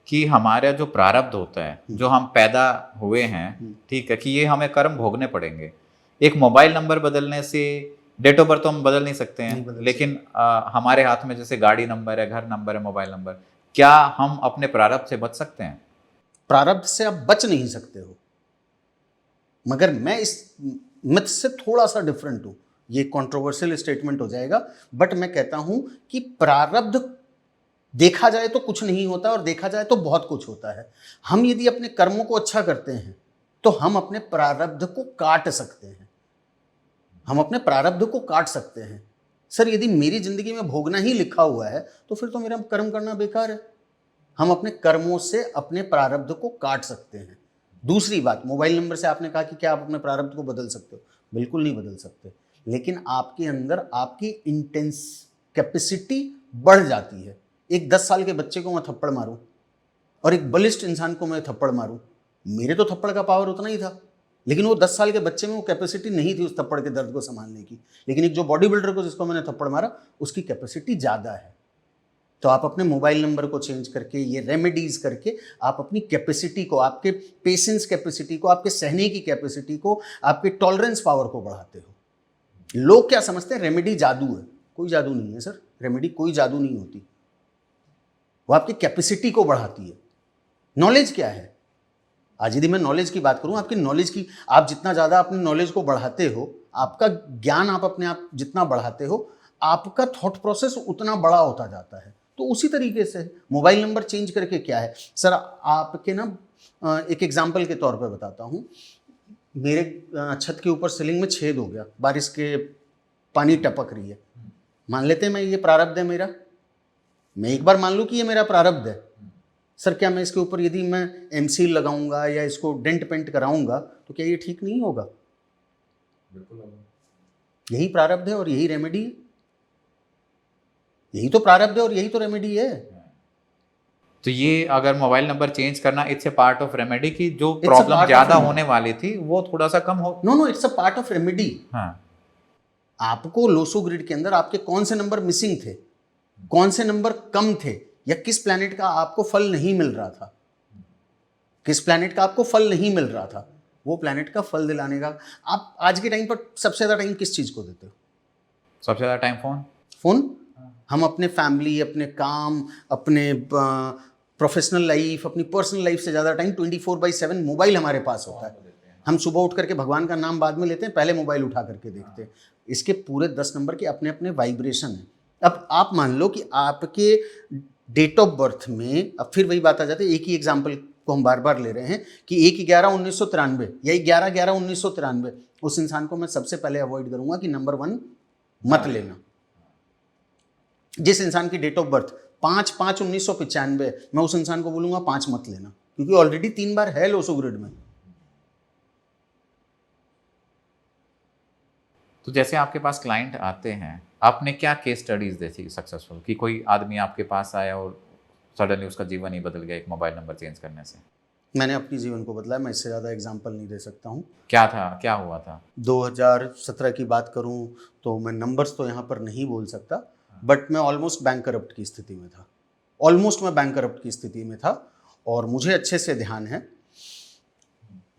कि हमारा जो प्रारब्ध होता है, जो हम पैदा हुए हैं, ठीक है, कि ये हमें कर्म भोगने पड़ेंगे। एक मोबाइल नंबर बदलने से डेट ऑफ बर्थ तो हम बदल नहीं सकते हैं, लेकिन हमारे हाथ में जैसे गाड़ी नंबर है, घर नंबर है, मोबाइल नंबर, क्या हम अपने प्रारब्ध से बच सकते हैं? प्रारब्ध से आप बच नहीं सकते हो, मगर मैं इस मिथ से थोड़ा सा डिफरेंट हूँ। ये कंट्रोवर्शियल स्टेटमेंट हो जाएगा, बट मैं कहता हूँ कि प्रारब्ध देखा जाए तो कुछ नहीं होता और देखा जाए तो बहुत कुछ होता है। हम यदि अपने कर्मों को अच्छा करते हैं तो हम अपने प्रारब्ध को काट सकते हैं, हम अपने प्रारब्ध को काट सकते हैं। सर, यदि मेरी जिंदगी में भोगना ही लिखा हुआ है तो फिर तो मेरा कर्म करना बेकार है। हम अपने कर्मों से अपने प्रारब्ध को काट सकते हैं। दूसरी बात, मोबाइल नंबर से आपने कहा कि क्या आप अपने प्रारब्ध को बदल सकते हो? बिल्कुल नहीं बदल सकते, लेकिन आपके अंदर आपकी इंटेंस कैपेसिटी बढ़ जाती है। एक 10 साल के बच्चे को मैं थप्पड़ मारूं और एक बलिष्ठ इंसान को मैं थप्पड़ मारूं, मेरे तो थप्पड़ का पावर उतना ही था, लेकिन वो 10 साल के बच्चे में वो कैपेसिटी नहीं थी उस थप्पड़ के दर्द को संभालने की। लेकिन एक जो बॉडी बिल्डर को जिसको मैंने थप्पड़ मारा, उसकी कैपेसिटी ज़्यादा है। तो आप अपने मोबाइल नंबर को चेंज करके, ये रेमेडीज करके, आप अपनी कैपेसिटी को, आपके पेशेंस कैपेसिटी को, आपके सहने की कैपेसिटी को, आपके टॉलरेंस पावर को बढ़ाते हो। लोग क्या समझते हैं रेमेडी जादू है। कोई जादू नहीं है सर, रेमेडी कोई जादू नहीं होती, वो आपकी कैपेसिटी को बढ़ाती है। नॉलेज क्या है? आज यदि मैं नॉलेज की बात करूं, आपकी नॉलेज की, आप जितना ज़्यादा अपनी नॉलेज को बढ़ाते हो, आपका ज्ञान आप अपने आप जितना बढ़ाते हो, आपका थॉट प्रोसेस उतना बड़ा होता जाता है। तो उसी तरीके से मोबाइल नंबर चेंज करके क्या है सर, आपके ना एक एग्जाम्पल के तौर पे बताता हूँ। मेरे छत के ऊपर सीलिंग में छेद हो गया, बारिश के पानी टपक रही है। मान लेते हैं मैं, ये प्रारब्ध है मेरा, मैं एक बार मान लूँ कि ये मेरा प्रारब्ध है। सर, क्या मैं इसके ऊपर यदि मैं एमसील लगाऊंगा या इसको डेंट पेंट कराऊंगा तो क्या ये ठीक नहीं होगा? बिल्कुल। यही प्रारब्ध है और यही रेमेडी है। यही तो प्रारब्ध है और यही तो रेमेडी है। तो ये अगर मोबाइल नंबर चेंज करना, it's a part of remedy, की जो प्रॉब्लम ज्यादा होने वाली थी वो थोड़ा सा कम हो। No, it's a part of remedy. हाँ, आपको लोसो ग्रिड के अंदर आपके कौन से नंबर मिसिंग थे, कौन से नंबर कम थे, या किस प्लैनेट का आपको फल नहीं मिल रहा था, किस प्लैनेट का आपको फल नहीं मिल रहा था, वो प्लैनेट का फल दिलाने का। आप आज के टाइम पर सबसे ज़्यादा टाइम किस चीज़ को देते हो? सबसे ज़्यादा टाइम फोन। हम अपने फैमिली, अपने काम, अपने प्रोफेशनल लाइफ, अपनी पर्सनल लाइफ से ज़्यादा टाइम 24/7 मोबाइल हमारे पास होता है। हम सुबह उठ करके भगवान का नाम बाद में लेते हैं, पहले मोबाइल उठा करके देखते हैं। इसके पूरे 10 नंबर के अपने अपने वाइब्रेशन हैं। अब आप मान लो कि आपके डेट ऑफ बर्थ में, अब फिर वही बात आ जाती है, एक ही एग्जाम्पल को हम बार बार ले रहे हैं कि 1/11/1993 या 11/11/1993, उस इंसान को मैं सबसे पहले अवॉइड करूंगा कि नंबर 1 मत लेना। जिस इंसान की डेट ऑफ बर्थ 5/5/1995, मैं उस इंसान को बोलूंगा 5 मत लेना, क्योंकि ऑलरेडी 3 बार है लोसो ग्रिड में। तो जैसे आपके पास क्लाइंट आते हैं, आपने क्या केस स्टडीज देखी सक्सेसफुल, कि कोई आदमी आपके पास आया और सडनली उसका जीवन ही बदल गया एक मोबाइल नंबर चेंज करने से? मैंने अपनी जीवन को बदला है, मैं इससे ज़्यादा एग्जाम्पल नहीं दे सकता हूँ। क्या था, क्या हुआ था? 2017 की बात करूँ तो मैं नंबर्स तो यहाँ पर नहीं बोल सकता, बट मैं ऑलमोस्ट बैंकरप्ट की स्थिति में था। ऑलमोस्ट मैं बैंकरप्ट की स्थिति में था, और मुझे अच्छे से ध्यान है,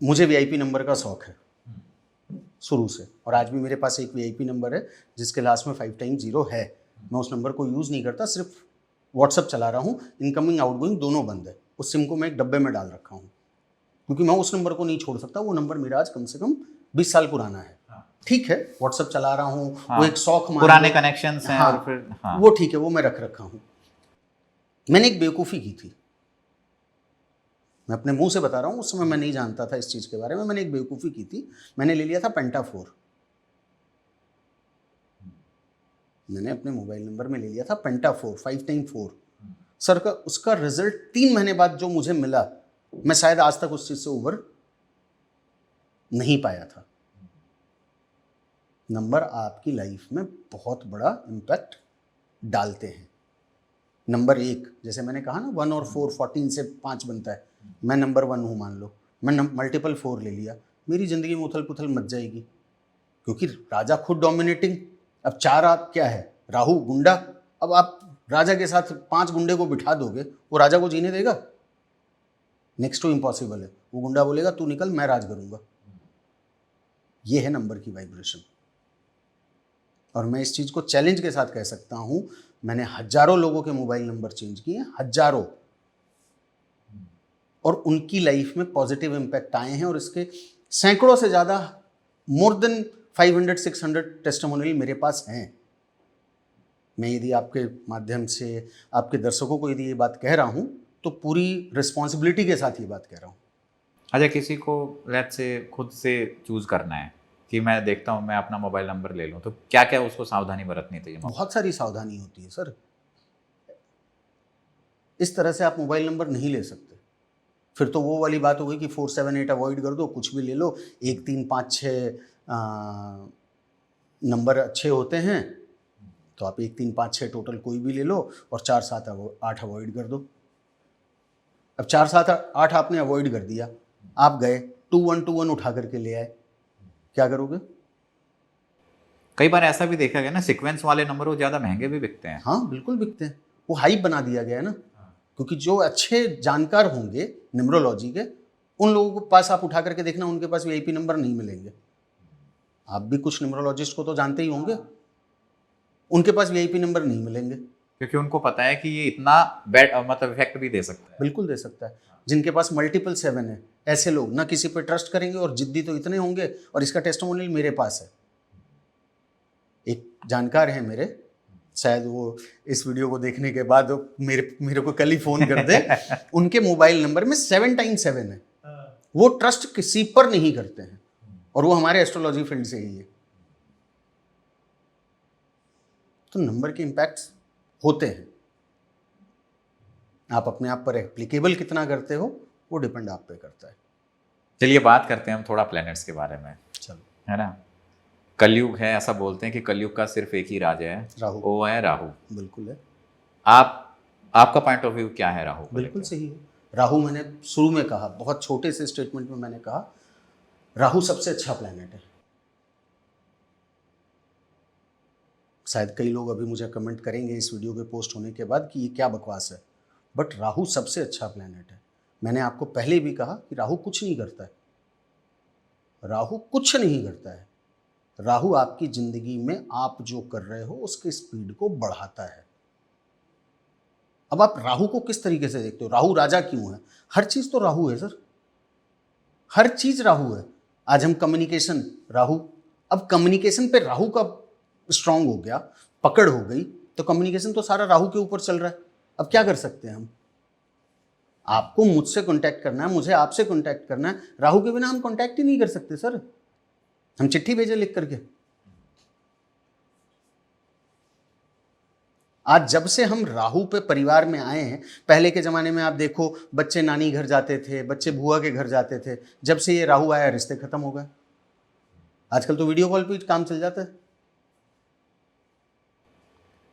मुझे वीआईपी नंबर का शौक़ है शुरू से, और आज भी मेरे पास एक वीआईपी नंबर है जिसके लास्ट में 5 टाइम 0 है। मैं उस नंबर को यूज़ नहीं करता, सिर्फ व्हाट्सअप चला रहा हूँ, इनकमिंग आउटगोइंग दोनों बंद है। उस सिम को मैं एक डब्बे में डाल रखा हूँ, क्योंकि मैं उस नंबर को नहीं छोड़ सकता। वो नंबर मेरा आज कम से कम 20 साल पुराना है। ठीक है, व्हाट्सअप चला रहा हूँ, वो एक शौक, पुराने कनेक्शंस हैं, और फिर वो ठीक है, वो मैं रख रखा हूँ। मैंने एक बेवकूफ़ी की थी, मैं अपने मुंह से बता रहा हूँ, उस समय मैं नहीं जानता था इस चीज़ के बारे में। मैंने एक बेवकूफ़ी की थी, मैंने ले लिया था पेंटा 4। मैंने अपने मोबाइल नंबर में ले लिया था पेंटा 4, 5 टाइम 4। सर का उसका रिजल्ट 3 महीने बाद जो मुझे मिला, मैं शायद आज तक उस चीज़ से उबर नहीं पाया था। नंबर आपकी लाइफ में बहुत बड़ा इम्पैक्ट डालते हैं। नंबर 1, जैसे मैंने कहा ना 1 और 4, 14 से 5 बनता है। मैं नंबर 1 हूँ मान लो, मैं मल्टीपल 4 ले लिया, मेरी ज़िंदगी में उथल पुथल मच जाएगी, क्योंकि राजा खुद डोमिनेटिंग। अब 4 आप क्या है, राहु गुंडा। अब आप राजा के साथ 5 गुंडे को बिठा दोगे, वो राजा को जीने देगा? नेक्स्ट टू इम्पॉसिबल है। वो गुंडा बोलेगा तू निकल, मैं राज करूंगा। ये है नंबर की वाइब्रेशन। और मैं इस चीज़ को चैलेंज के साथ कह सकता हूं, मैंने हजारों लोगों के मोबाइल नंबर चेंज किए, हजारों, और उनकी लाइफ में पॉजिटिव इम्पैक्ट आए हैं। और इसके सैकड़ों से ज़्यादा, मोर देन 500-600 टेस्टिमोनियल मेरे पास हैं। मैं यदि आपके माध्यम से आपके दर्शकों को यदि ये बात कह रहा हूँ तो पूरी रिस्पॉन्सिबिलिटी के साथ ये बात कह रहा हूँ। अच्छा, किसी को लेट्स से खुद से चूज करना है कि मैं देखता हूँ मैं अपना मोबाइल नंबर ले लूँ, तो क्या क्या उसको सावधानी बरतनी चाहिए? बहुत सारी सावधानी होती है सर। इस तरह से आप मोबाइल नंबर नहीं ले सकते। फिर तो वो वाली बात हो गई कि 478 अवॉइड कर दो, कुछ भी ले लो। 1 3 5 6 नंबर अच्छे होते हैं, तो आप 1 3 5 6 टोटल कोई भी ले लो, और 4 7 8 अवॉइड कर दो। अब 4 7 8 आपने अवॉइड कर दिया, आप गए 2121 उठा करके ले आए, क्या करोगे? कई बार ऐसा भी देखा गया ना, सीक्वेंस वाले नंबर वो ज़्यादा महंगे भी बिकते हैं। हाँ बिल्कुल बिकते हैं, वो हाइप बना दिया गया है ना। क्योंकि जो अच्छे जानकार होंगे न्यूमरोलॉजी के, उन लोगों के पास आप उठा करके देखना, उनके पास वीआईपी नंबर नहीं मिलेंगे। आप भी कुछ न्यूमरोलॉजिस्ट को तो जानते ही होंगे, उनके पास वीआईपी नंबर नहीं मिलेंगे, क्योंकि उनको पता है कि ये इतना बैड मतलब इफेक्ट भी दे सकता है। बिल्कुल दे सकता है। जिनके पास मल्टीपल 7 है, ऐसे लोग ना किसी पे ट्रस्ट करेंगे, और जिद्दी तो इतने होंगे। और इसका टेस्टिमोनियल मेरे पास है। एक जानकार है मेरे, शायद वो इस वीडियो को देखने के बाद मेरे को कल ही फोन कर दे। उनके मोबाइल नंबर में 7 टाइम्स 7 है। वो ट्रस्ट किसी पर नहीं करते हैं, और वो हमारे एस्ट्रोलॉजी फील्ड से ही है। तो नंबर के इम्पैक्ट्स होते हैं। आप अपने आप पर एप्लीकेबल कितना करते हो, वो डिपेंड आप पे करता है। चलिए बात करते हैं हम थोड़ा प्लैनेट्स के बारे में। चलो, है ना, कलयुग है, ऐसा बोलते हैं कि कलयुग का सिर्फ एक ही राजा है, राहु। वो है राहु। बिल्कुल है। आपका पॉइंट ऑफ व्यू क्या है राहु को बिल्कुल लेकर? सही है। राहु, मैंने शुरू में कहा, बहुत छोटे से स्टेटमेंट में मैंने कहा, राहु सबसे अच्छा प्लैनेट है। शायद कई लोग अभी मुझे कमेंट करेंगे इस वीडियो के पोस्ट होने के बाद कि ये क्या बकवास है, बट राहु सबसे अच्छा प्लैनेट है। मैंने आपको पहले भी कहा कि राहु कुछ नहीं करता है। राहु कुछ नहीं करता है। राहु आपकी जिंदगी में आप जो कर रहे हो उसके स्पीड को बढ़ाता है। अब आप राहु को किस तरीके से देखते हो? राहु राजा क्यों है? हर चीज तो राहु है सर, हर चीज राहु है। आज हम कम्युनिकेशन, राहु, अब कम्युनिकेशन पे राहु का स्ट्रांग हो गया, पकड़ हो गई, तो कम्युनिकेशन तो सारा राहु के ऊपर चल रहा है। अब क्या कर सकते हैं हम? आपको मुझसे कांटेक्ट करना है, मुझे आपसे कांटेक्ट करना है, राहु के बिना हम कांटेक्ट ही नहीं कर सकते सर। हम चिट्ठी भेजे लिख करके। आज जब से हम राहु पे परिवार में आए हैं, पहले के ज़माने में आप देखो बच्चे नानी घर जाते थे, बच्चे बुआ के घर जाते थे। जब से ये राहु आया रिश्ते खत्म हो गए। आजकल तो वीडियो कॉल पे काम चल जाता है।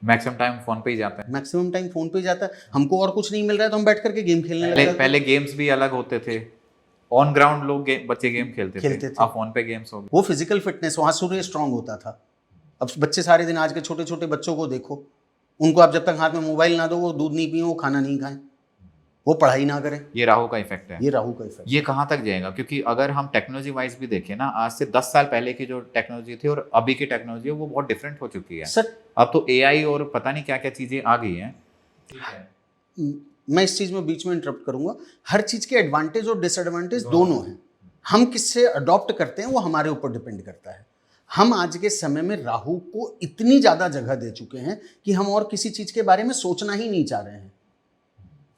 मैक्सिमम टाइम फोन पे ही जाते हैं। मैक्सिमम टाइम फोन पे ही जाता है। हमको और कुछ नहीं मिल रहा है तो हम बैठ करके गेम खेलने लग जाते हैं। पहले गेम्स भी अलग होते थे, ऑन ग्राउंड लोग बच्चे गेम खेलते थे। अब फोन पे गेम्स हो गए। वो फिजिकल फिटनेस वहाँ सूर्य स्ट्रांग होता था। अब बच्चे सारे दिन, आज के छोटे छोटे बच्चों को देखो, उनको आप जब तक हाथ में मोबाइल ना दो, वो दूध नहीं पिए, वो खाना नहीं खाएं, वो पढ़ाई ना करें। ये राहु का इफेक्ट है। ये राहु का इफेक्ट। ये कहाँ तक जाएगा? क्योंकि अगर हम टेक्नोलॉजी वाइज भी देखें ना, आज से 10 साल पहले की जो टेक्नोलॉजी थी और अभी की टेक्नोलॉजी है वो बहुत डिफरेंट हो चुकी है सर। अब तो एआई और पता नहीं क्या क्या चीजें आ गई हैं। मैं इस चीज में बीच में इंटरप्ट करूंगा। हर चीज के एडवांटेज और डिसएडवांटेज दोनों हैं। हम किससे अडॉप्ट करते हैं वो हमारे ऊपर डिपेंड करता है। हम आज के समय में राहु को इतनी ज्यादा जगह दे चुके हैं कि हम और किसी चीज के बारे में सोचना ही नहीं चाह रहे हैं।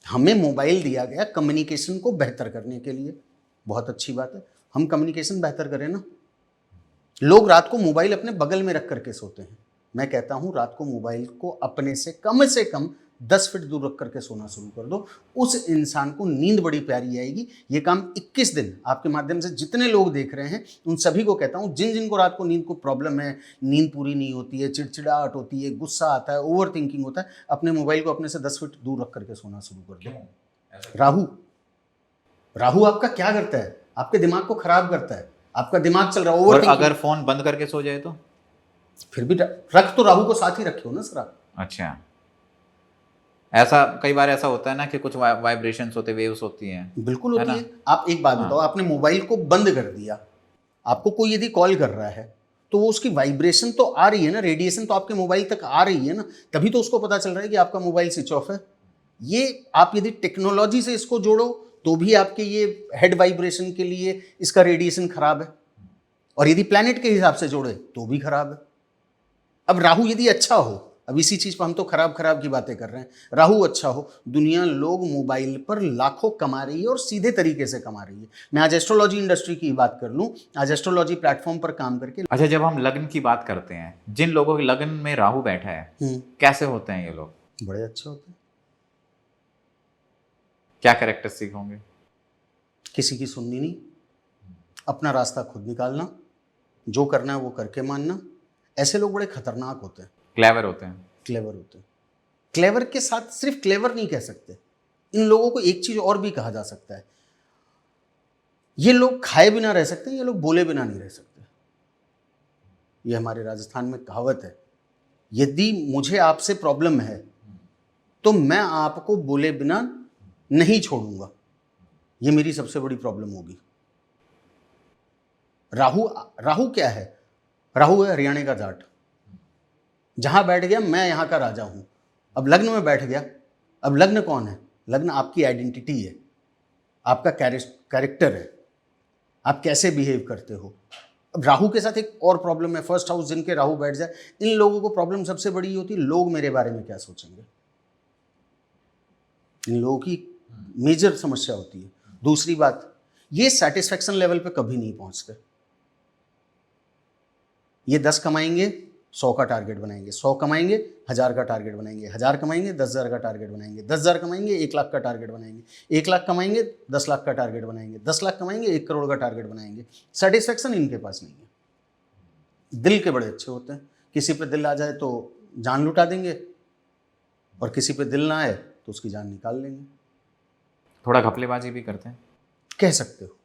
हमें मोबाइल दिया गया कम्युनिकेशन को बेहतर करने के लिए, बहुत अच्छी बात है, हम कम्युनिकेशन बेहतर करें ना। लोग रात को मोबाइल अपने बगल में रख करके सोते हैं। मैं कहता हूं रात को मोबाइल को अपने से कम 10 फीट दूर रख करके सोना शुरू कर दो, उस इंसान को नींद बड़ी प्यारी आएगी। ये काम 21 दिन आपके माध्यम से जितने लोग देख रहे हैं उन सभी को कहता हूँ, जिन जिन को रात को नींद को प्रॉब्लम है, नींद पूरी नहीं होती है, चिड़चिड़ाहट होती है, गुस्सा आता है, ओवर थिंकिंग होता है, अपने मोबाइल को अपने से 10 फीट दूर रख करके सोना शुरू कर दो। राहु आपका क्या करता है? आपके दिमाग को खराब करता है, आपका दिमाग चल रहा है ओवर। अगर फोन बंद करके सो जाए तो फिर भी रख तो राहु को साथ ही रखे हो ना सर आप। अच्छा, ऐसा कई बार ऐसा होता है ना कि कुछ वाइब्रेशंस होते, वेव्स होती हैं। बिल्कुल होती है। आप एक बात बताओ, आपने मोबाइल को बंद कर दिया, आपको कोई यदि कॉल कर रहा है तो वो उसकी वाइब्रेशन तो आ रही है ना, रेडिएशन तो आपके मोबाइल तक आ रही है ना, तभी तो उसको पता चल रहा है कि आपका मोबाइल स्विच ऑफ है। ये आप यदि टेक्नोलॉजी से इसको जोड़ो तो भी आपके ये हेड वाइब्रेशन के लिए इसका रेडिएशन खराब है, और यदि प्लैनेट के हिसाब से जोड़े तो भी खराब है। अब राहु यदि अच्छा हो, अब इसी चीज पर हम तो खराब खराब की बातें कर रहे हैं, राहु अच्छा हो, दुनिया लोग मोबाइल पर लाखों कमा रही है और सीधे तरीके से कमा रही है। मैं आज एस्ट्रोलॉजी इंडस्ट्री की बात कर लूं, आज एस्ट्रोलॉजी प्लेटफॉर्म पर काम करके। अच्छा, जब हम लग्न की बात करते हैं, जिन लोगों के लग्न में राहु बैठा है कैसे होते हैं ये लोग? बड़े अच्छे होते हैं। क्या कैरेक्टरिस्टिक होंगे? किसी की सुननी नहीं, अपना रास्ता खुद निकालना, जो करना है वो करके मानना। ऐसे लोग बड़े खतरनाक होते हैं। क्लेवर होते हैं। क्लेवर होते हैं। क्लेवर के साथ सिर्फ क्लेवर नहीं कह सकते, इन लोगों को एक चीज और भी कहा जा सकता है, ये लोग खाए बिना रह सकते हैं, ये लोग बोले बिना नहीं रह सकते। ये हमारे राजस्थान में कहावत है, यदि मुझे आपसे प्रॉब्लम है तो मैं आपको बोले बिना नहीं छोड़ूंगा, ये मेरी सबसे बड़ी प्रॉब्लम होगी। राहु क्या है? राहु है हरियाणा का जाट, जहां बैठ गया मैं यहां का राजा हूं। अब लग्न में बैठ गया, अब लग्न कौन है? लग्न आपकी आइडेंटिटी है, आपका कैरेक्टर है, आप कैसे बिहेव करते हो। अब राहु के साथ एक और प्रॉब्लम है, फर्स्ट हाउस जिनके राहु बैठ जाए, इन लोगों को प्रॉब्लम सबसे बड़ी होती है, लोग मेरे बारे में क्या सोचेंगे। इन लोगों की मेजर समस्या होती है। दूसरी बात, ये सेटिस्फेक्शन लेवल पे कभी नहीं पहुंचते। ये 10 कमाएंगे 100 का टारगेट बनाएंगे, 100 कमाएंगे 1000 का टारगेट बनाएंगे, 1000 कमाएंगे 10,000 का टारगेट बनाएंगे, 10,000 कमाएंगे 1 लाख का टारगेट बनाएंगे, 1 लाख कमाएंगे 10 लाख का टारगेट बनाएंगे, 10 लाख कमाएंगे 1 करोड़ का टारगेट बनाएंगे। सेटिस्फेक्शन इनके पास नहीं है। दिल के बड़े अच्छे होते हैं, किसी पे दिल आ जाए तो जान लुटा देंगे, और किसी पे दिल ना आए तो उसकी जान निकाल लेंगे। थोड़ा घपलेबाजी भी करते हैं, कह सकते हो,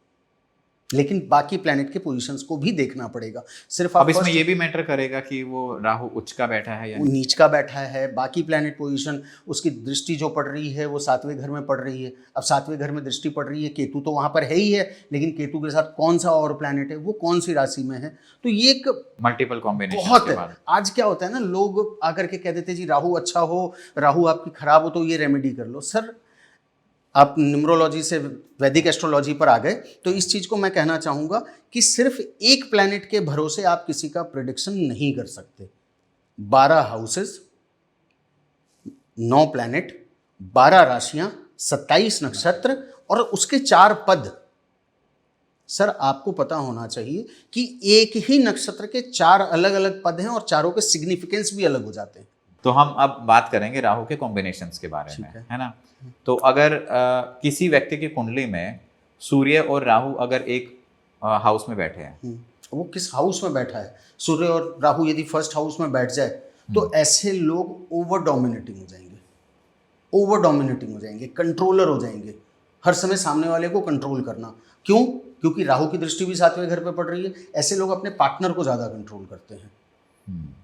लेकिन बाकी प्लैनेट के पोजीशंस को भी देखना पड़ेगा। सिर्फ अब इसमें ये भी मैटर करेगा कि वो राहु उच्च का बैठा है या नीच का बैठा है, बाकी प्लैनेट पोजीशन, उसकी दृष्टि जो पड़ रही है वो 7वें घर में पड़ रही है। अब 7वें घर में दृष्टि पड़ रही है, केतु तो वहां पर है ही है, लेकिन केतु के साथ कौन सा और प्लैनेट है, वो कौन सी राशि में है, तो ये एक मल्टीपल कॉम्बिनेशन बहुत है। आज क्या होता है ना, लोग आकर के कह देते जी राहु अच्छा हो, राहु आपकी खराब हो तो ये रेमेडी कर लो। सर आप न्यूमरोलॉजी से वैदिक एस्ट्रोलॉजी पर आ गए, तो इस चीज को मैं कहना चाहूंगा कि सिर्फ एक प्लैनेट के भरोसे आप किसी का प्रेडिक्शन नहीं कर सकते। 12 हाउसेस, 9 प्लैनेट, 12 राशियां, 27 नक्षत्र और उसके 4 पद। सर आपको पता होना चाहिए कि एक ही नक्षत्र के 4 अलग अलग पद हैं और चारों के सिग्निफिकेंस भी अलग हो जाते हैं। तो हम अब बात करेंगे राहु के कॉम्बिनेशंस के बारे में, है ना। तो अगर किसी व्यक्ति की कुंडली में सूर्य और राहु अगर एक हाउस में बैठे हैं, वो किस हाउस में बैठा है, सूर्य और राहु यदि फर्स्ट हाउस में बैठ जाए तो ऐसे लोग ओवर डोमिनेटिंग हो जाएंगे, ओवर डोमिनेटिंग हो जाएंगे, कंट्रोलर हो जाएंगे, हर समय सामने वाले को कंट्रोल करना। क्यों? क्योंकि राहु की दृष्टि भी 7वें घर पे पड़ रही है। ऐसे लोग अपने पार्टनर को ज़्यादा कंट्रोल करते हैं,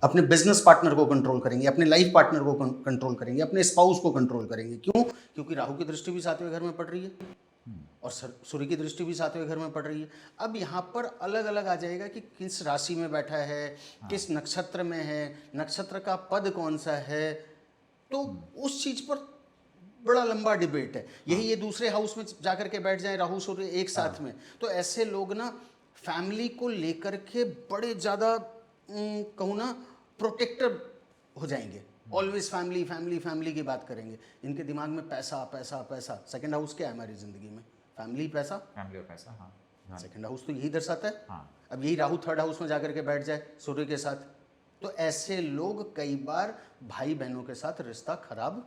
अपने बिजनेस पार्टनर को कंट्रोल करेंगे, अपने लाइफ पार्टनर को कंट्रोल करेंगे, अपने स्पाउस को कंट्रोल करेंगे। क्यों? क्योंकि राहु की दृष्टि भी 7वें घर में पड़ रही है और सूर्य की दृष्टि भी 7वें घर में पड़ रही है। अब यहाँ पर अलग अलग आ जाएगा कि किस राशि में बैठा है, किस नक्षत्र में है, नक्षत्र का पद कौन सा है, तो उस चीज पर बड़ा लंबा डिबेट है। यही ये दूसरे हाउस में जाकर के बैठ जाए राहु सूर्य एक साथ में, तो ऐसे लोग ना फैमिली को लेकर के बड़े ज़्यादा कहूँ ना प्रोटेक्टर हो जाएंगे। ऑलवेज फैमिली फैमिली फैमिली की बात करेंगे। इनके दिमाग में पैसा पैसा पैसा। सेकंड हाउस क्या है हमारी जिंदगी में? फैमिली, पैसा, फैमिली और पैसा। हाँ, सेकंड हाउस तो यही दर्शाता है। हाँ। अब यही राहु थर्ड हाउस में जाकर के बैठ जाए सूर्य के साथ, तो ऐसे लोग कई बार भाई बहनों के साथ रिश्ता खराब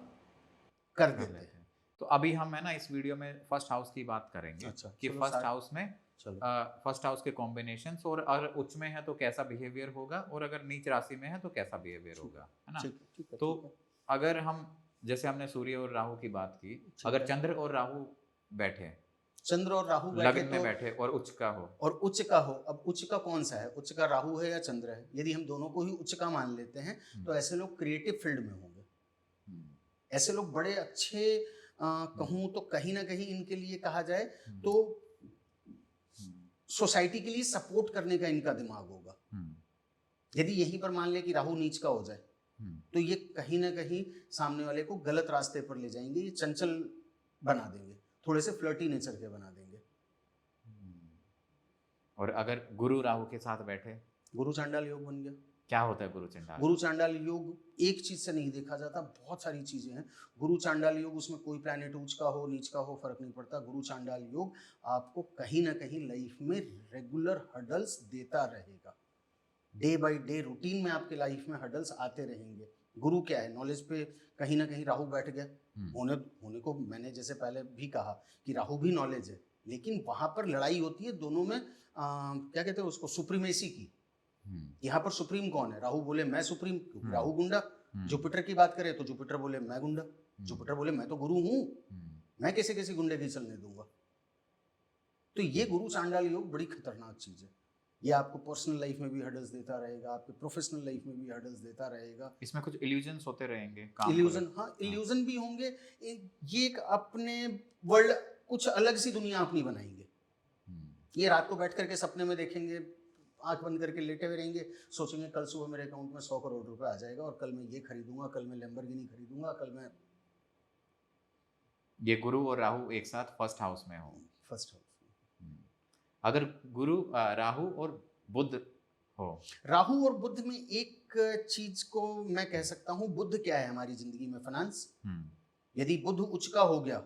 कर कर देते लेते हैं। हैं। तो अभी हम है ना इस वीडियो में फर्स्ट हाउस की बात करेंगे अच्छा, कि चलो फर्स्ट हाउस में चलो फर्स्ट हाउस के कॉम्बिनेशंस, और अगर उच्च में है तो कैसा बिहेवियर होगा, और अगर नीच राशि में है तो कैसा बिहेवियर होगा, है ना। ठीक है, ठीक है, तो ठीक है, अगर हम, जैसे हमने सूर्य और राहु की बात की, ठीक अगर है। चंद्र और राहु बैठे, चंद्र और राहु बैठे लग्न में तो, बैठे और उच्च का हो, और उच्च का हो, अब उच्च का कौन सा है, उच्च का राहु है या चंद्र है? यदि हम दोनों को ही उच्च का मान लेते हैं तो ऐसे लोग क्रिएटिव फील्ड में होंगे। हम्म, ऐसे लोग बड़े अच्छे, कहूँ तो कहीं ना कहीं इनके लिए कहा जाए तो हम्म, सोसाइटी के लिए सपोर्ट करने का इनका दिमाग होगा। हम्म, यदि यहीं पर मान ले कि राहु नीच का हो जाए हम्म, तो ये कहीं ना कहीं सामने वाले को गलत रास्ते पर ले जाएंगे, ये चंचल बना देंगे, थोड़े से फ्लर्टी नेचर के बना देंगे। और अगर गुरु राहु के साथ बैठे, गुरु चांडाल योग बन गया। क्या होता है गुरु चंडाल? गुरु चांडाल योग एक चीज से नहीं देखा जाता, बहुत सारी चीजें हैं। गुरु चांडाल योग, उसमें कोई प्लैनेट ऊंच का हो नीच का हो फर्क नहीं पड़ता। गुरु चांडाल योग आपको कहीं ना कहीं लाइफ में रेगुलर हर्डल्स देता रहेगा। डे बाय डे रूटीन में आपके लाइफ में हर्डल्स आते रहेंगे। गुरु क्या है? नॉलेज पे कहीं ना कहीं राहु बैठ गया। होने होने को मैंने जैसे पहले भी कहा कि राहु भी नॉलेज है, लेकिन वहां पर लड़ाई होती है दोनों में, क्या कहते हैं उसको, सुप्रीमेसी की। यहाँ पर सुप्रीम कौन है? राहु बोले मैं सुप्रीम, क्योंकि राहु गुंडा। जुपिटर की बात करें तो जुपिटर बोले मैं गुंडा। जुपिटर बोले मैं तो गुरु हूं, मैं कैसे कैसे गुंडे की चलने दूंगा। तो ये गुरु चांडाल योग बड़ी खतरनाक चीज है। ये आपको पर्सनल लाइफ में भी हर्डल्स देता रहेगा, आपके प्रोफेशनल लाइफ में भी हर्डल्स देता रहेगा। इसमें कुछ इल्यूजन्स होते रहेंगे, काम को इल्यूजन, हाँ इल्यूजन भी होंगे। ये एक अपने वर्ल्ड, कुछ अलग सी दुनिया अपनी बनाएंगे। ये रात को बैठ करके सपने में देखेंगे, आंख बंद करके लेटे हुए रहेंगे, सोचेंगे कल सुबह मेरे अकाउंट में 100 करोड़ रुपए आ जाएगा, और कल मैं ये खरीदूंगा, कल मैं लैम्बोर्गिनी खरीदूंगा, कल मैं। ये गुरु और राहु एक साथ फर्स्ट हाउस में हो। First house. अगर गुरु राहु और बुध हो, राहु और बुध में एक चीज को मैं कह सकता हूं, बुध क्या है हमारी जिंदगी में? फाइनेंस। यदि बुध उच्च का हो गया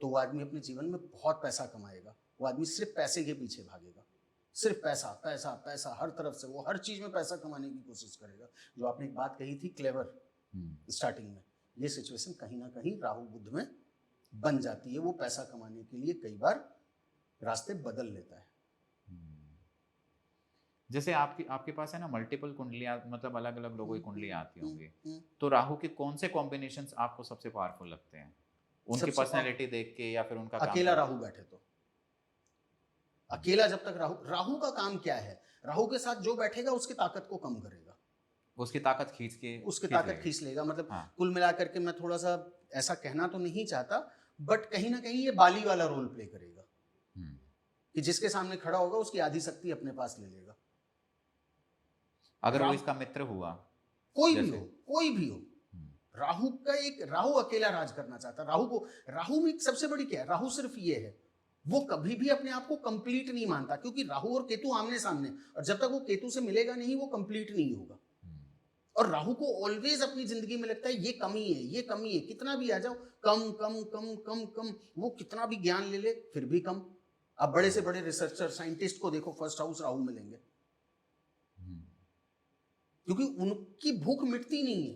तो वो आदमी अपने जीवन में बहुत पैसा कमाएगा। वो आदमी सिर्फ पैसे के पीछे भागेगा, सिर्फ पैसा पैसा पैसा, हर तरफ से वो हर चीज में पैसा कमाने की कोशिश करेगा। जो आपने एक बात कही थी क्लेवर स्टार्टिंग में, ये सिचुएशन कहीं ना कहीं राहु बुध में बन जाती है। वो पैसा कमाने के लिए कई बार रास्ते बदल लेता है। जैसे आपके आपके पास है ना मल्टीपल कुंडलियां, मतलब अलग अलग लोगों की कुंडलियां आती होंगी, तो राहु के कौन से कॉम्बिनेशंस आपको सबसे पावरफुल लगते हैं? उनकी सबसे पर्सनैलिटी देख के, या फिर उनका अकेला राहु बैठे तो, अकेला जब तक राहु का काम क्या है? राहु के साथ जो बैठेगा उसकी ताकत को कम करेगा, उसकी ताकत उसकी ताकत खींच लेगा। मतलब कुल मिलाकर के मैं थोड़ा सा ऐसा कहना तो नहीं चाहता, बट कहीं ना कहीं ये बाली वाला रोल प्ले करेगा कि जिसके सामने खड़ा होगा उसकी आधी शक्ति अपने पास ले लेगा। अगर वो इसका मित्र हुआ, कोई भी हो, राहु का एक, राहु अकेला राज करना चाहता। राहु में सबसे बड़ी क्या है? राहु सिर्फ ये है, वो कभी भी अपने आप को कंप्लीट नहीं मानता, क्योंकि राहु और केतु आमने सामने, और जब तक वो केतु से मिलेगा नहीं वो कंप्लीट नहीं होगा। और राहु को ऑलवेज अपनी जिंदगी में लगता है ये कमी है, ये कमी है, कितना भी आ जाओ कम कम कम कम कम, वो कितना भी ज्ञान ले ले फिर भी कम। अब बड़े से बड़े रिसर्चर साइंटिस्ट को देखो, फर्स्ट हाउस राहु मिलेंगे, क्योंकि उनकी भूख मिटती नहीं है।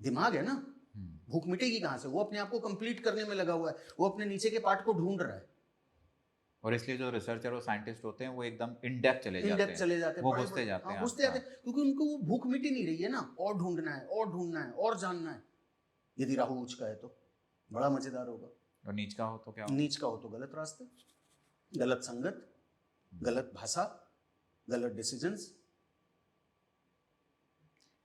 दिमाग है ना, भूख मिटेगी कहां से? वो अपने आप को कंप्लीट करने में लगा हुआ है, वो अपने नीचे के पार्ट को ढूंढ रहा है। और इसलिए जो रिसर्चर और साइंटिस्ट होते हैं वो एकदम इन डेप्थ चले जाते हैं, वो घुसते जाते हैं, घुसते जाते हैं, क्योंकि उनको वो भूख मिट ही नहीं रही है ना, और ढूंढना है और ढूंढना है और जानना है। यदि राहु उच्च का है तो बड़ा मजेदार होगा, और नीच का हो तो क्या होगा? नीच का हो तो गलत रास्ते, गलत संगत, गलत भाषा, गलत डिसीजंस।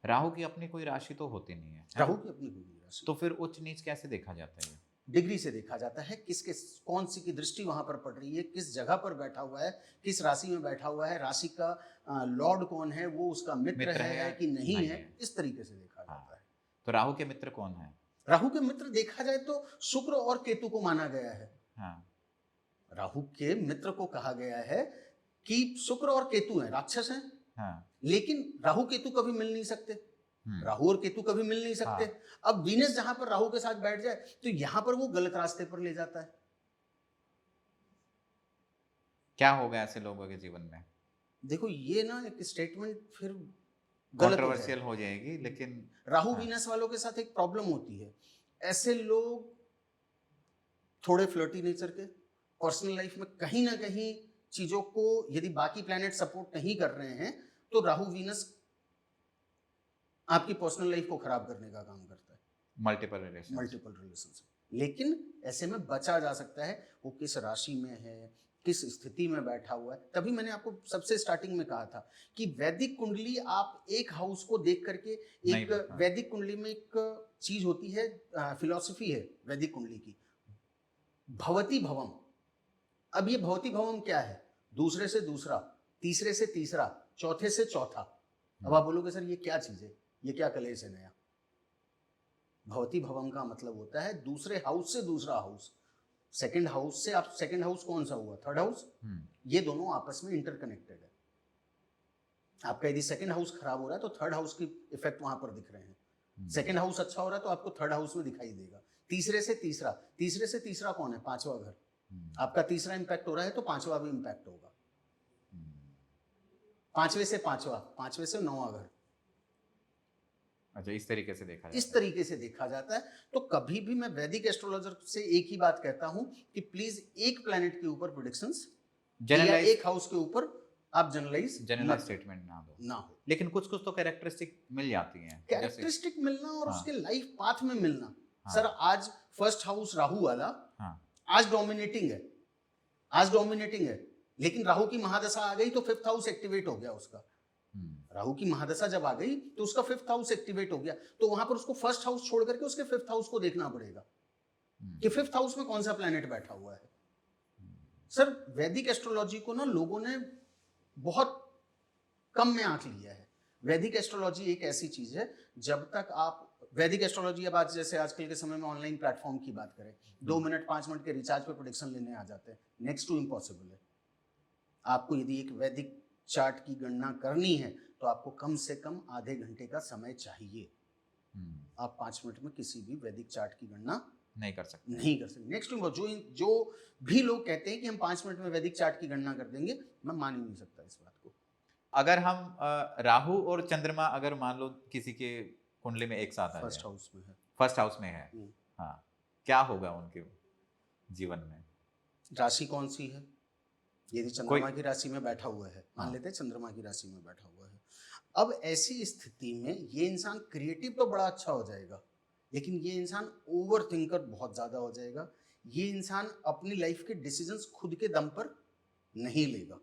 राहु की अपनी कोई राशि तो होती नहीं है, राहु की अपनी कोई राशि, तो फिर उच्च नीच कैसे देखा जाता है? डिग्री से देखा जाता है, किसके कौन सी की दृष्टि वहां पर पड़ रही है, किस जगह पर बैठा हुआ है, किस राशि में बैठा हुआ है, राशि का लॉर्ड कौन है, वो उसका मित्र है कि नहीं है, इस तरीके से देखा जाता है। तो राहु के मित्र कौन है? राहु के मित्र देखा जाए तो शुक्र और केतु को माना गया है। राहु के मित्र को कहा गया है कि शुक्र और केतु हैं, राक्षस हैं, लेकिन राहु केतु कभी मिल नहीं सकते, राहु और केतु कभी मिल नहीं सकते। अब वीनस जहां पर राहु के साथ बैठ जाए तो यहां पर वो गलत रास्ते पर ले जाता है। क्या होगा ऐसे लोगों के जीवन में? देखो ये ना एक स्टेटमेंट फिर गलत हो कंट्रोवर्शियल हो जाएगी, लेकिन राहु वीनस वालों के साथ एक प्रॉब्लम होती है, ऐसे लोग थोड़े फ्लर्टी नेचर के, पर्सनल लाइफ में कहीं ना कहीं चीजों को यदि बाकी प्लैनेट सपोर्ट नहीं कर रहे हैं तो राहु वीनस आपकी पर्सनल लाइफ को खराब करने का काम करता है। मल्टीपल रिलेशनशिप, लेकिन ऐसे में बचा जा सकता है। वो किस राशि में है, किस स्थिति में बैठा हुआ है। तभी मैंने आपको सबसे स्टार्टिंग में कहा था कि वैदिक कुंडली आप एक हाउस को देख करके एक वैदिक कुंडली में एक चीज होती है, फिलॉसफी है वैदिक कुंडली की, भवति भवम। अब ये भवति भवम क्या है? दूसरे से दूसरा, तीसरे से तीसरा, चौथे से चौथा। अब आप बोलोगे सर ये क्या चीज है, ये क्या कलेश है नया? भवति भवम का मतलब होता है दूसरे हाउस से दूसरा हाउस। सेकंड हाउस से आप, सेकंड हाउस कौन सा हुआ? Third house. ये दोनों आपस में इंटरकनेक्टेड है। आपका यदि सेकंड हाउस खराब हो रहा है तो थर्ड हाउस की इफेक्ट वहां पर दिख रहे हैं। सेकंड हाउस अच्छा हो रहा है तो आपको थर्ड हाउस में दिखाई देगा। तीसरे से तीसरा, तीसरे से तीसरा कौन है? पांचवा घर। आपका तीसरा इंपैक्ट हो रहा है तो पांचवा भी इंपैक्ट होगा। पांचवे से पांचवा, पांचवे से नौवां घर। अच्छा, इस तरीके से देखा इस तरीके से देखा जाता है। तो कभी भी मैं वैदिक एस्ट्रोलॉजर से एक ही बात कहता हूं कि प्लीज एक प्लैनेट के ऊपर प्रेडिक्शंस या एक हाउस के ऊपर आप जनरलाइज स्टेटमेंट ना हो। हो। लेकिन कुछ कुछ तो कैरेक्टरिस्टिक मिल जाती हैं, कैरेक्टरिस्टिक मिलना और उसके लाइफ पाथ में मिलना। सर आज फर्स्ट हाउस राहु वाला आज डोमिनेटिंग है, लेकिन राहु की महादशा आ गई तो फिफ्थ हाउस एक्टिवेट हो गया उसका। राहु की महादशा जब आ गई तो उसका फिफ्थ हाउस एक्टिवेट हो गया, तो वहां पर उसको फर्स्ट हाउस छोड़ करके उसके फिफ्थ हाउस को देखना पड़ेगा कि फिफ्थ हाउस में कौन सा प्लैनेट बैठा हुआ है। सर वैदिक एस्ट्रोलॉजी को ना लोगों ने बहुत कम में आंक लिया है। वैदिक एस्ट्रोलॉजी एक ऐसी चीज है, जब तक आप वैदिक एस्ट्रोलॉजी, अब आज जैसे आजकल के समय में ऑनलाइन प्लेटफॉर्म की बात करें, 2 मिनट 5 मिनट के रिचार्ज पे प्रेडिक्शन लेने आ जाते हैं। नेक्स्ट टू इम्पॉसिबल है। आपको यदि एक वैदिक चार्ट की गणना करनी है तो आपको कम से कम आधे घंटे का समय चाहिए। आप 5 मिनट में किसी भी वैदिक चार्ट की गणना नहीं कर सकते। नेक्स्ट जो भी लोग कहते हैं कि हम 5 मिनट में वैदिक चार्ट की गणना कर देंगे, मैं मान ही नहीं सकता इस बात को। अगर हम राहु और चंद्रमा अगर मान लो किसी के कुंडली में एक साथ आ जाए, फर्स्ट हाउस में है, हाँ, क्या होगा उनके जीवन में? राशि कौन सी है? यदि चंद्रमा की राशि में बैठा हुआ है, मान लेते हैं चंद्रमा की राशि में बैठा हुआ है, अब ऐसी स्थिति में ये इंसान क्रिएटिव तो बड़ा अच्छा हो जाएगा, लेकिन ये इंसान ओवर थिंकर बहुत ज्यादा हो जाएगा। ये इंसान अपनी लाइफ के डिसीजंस खुद के दम पर नहीं लेगा।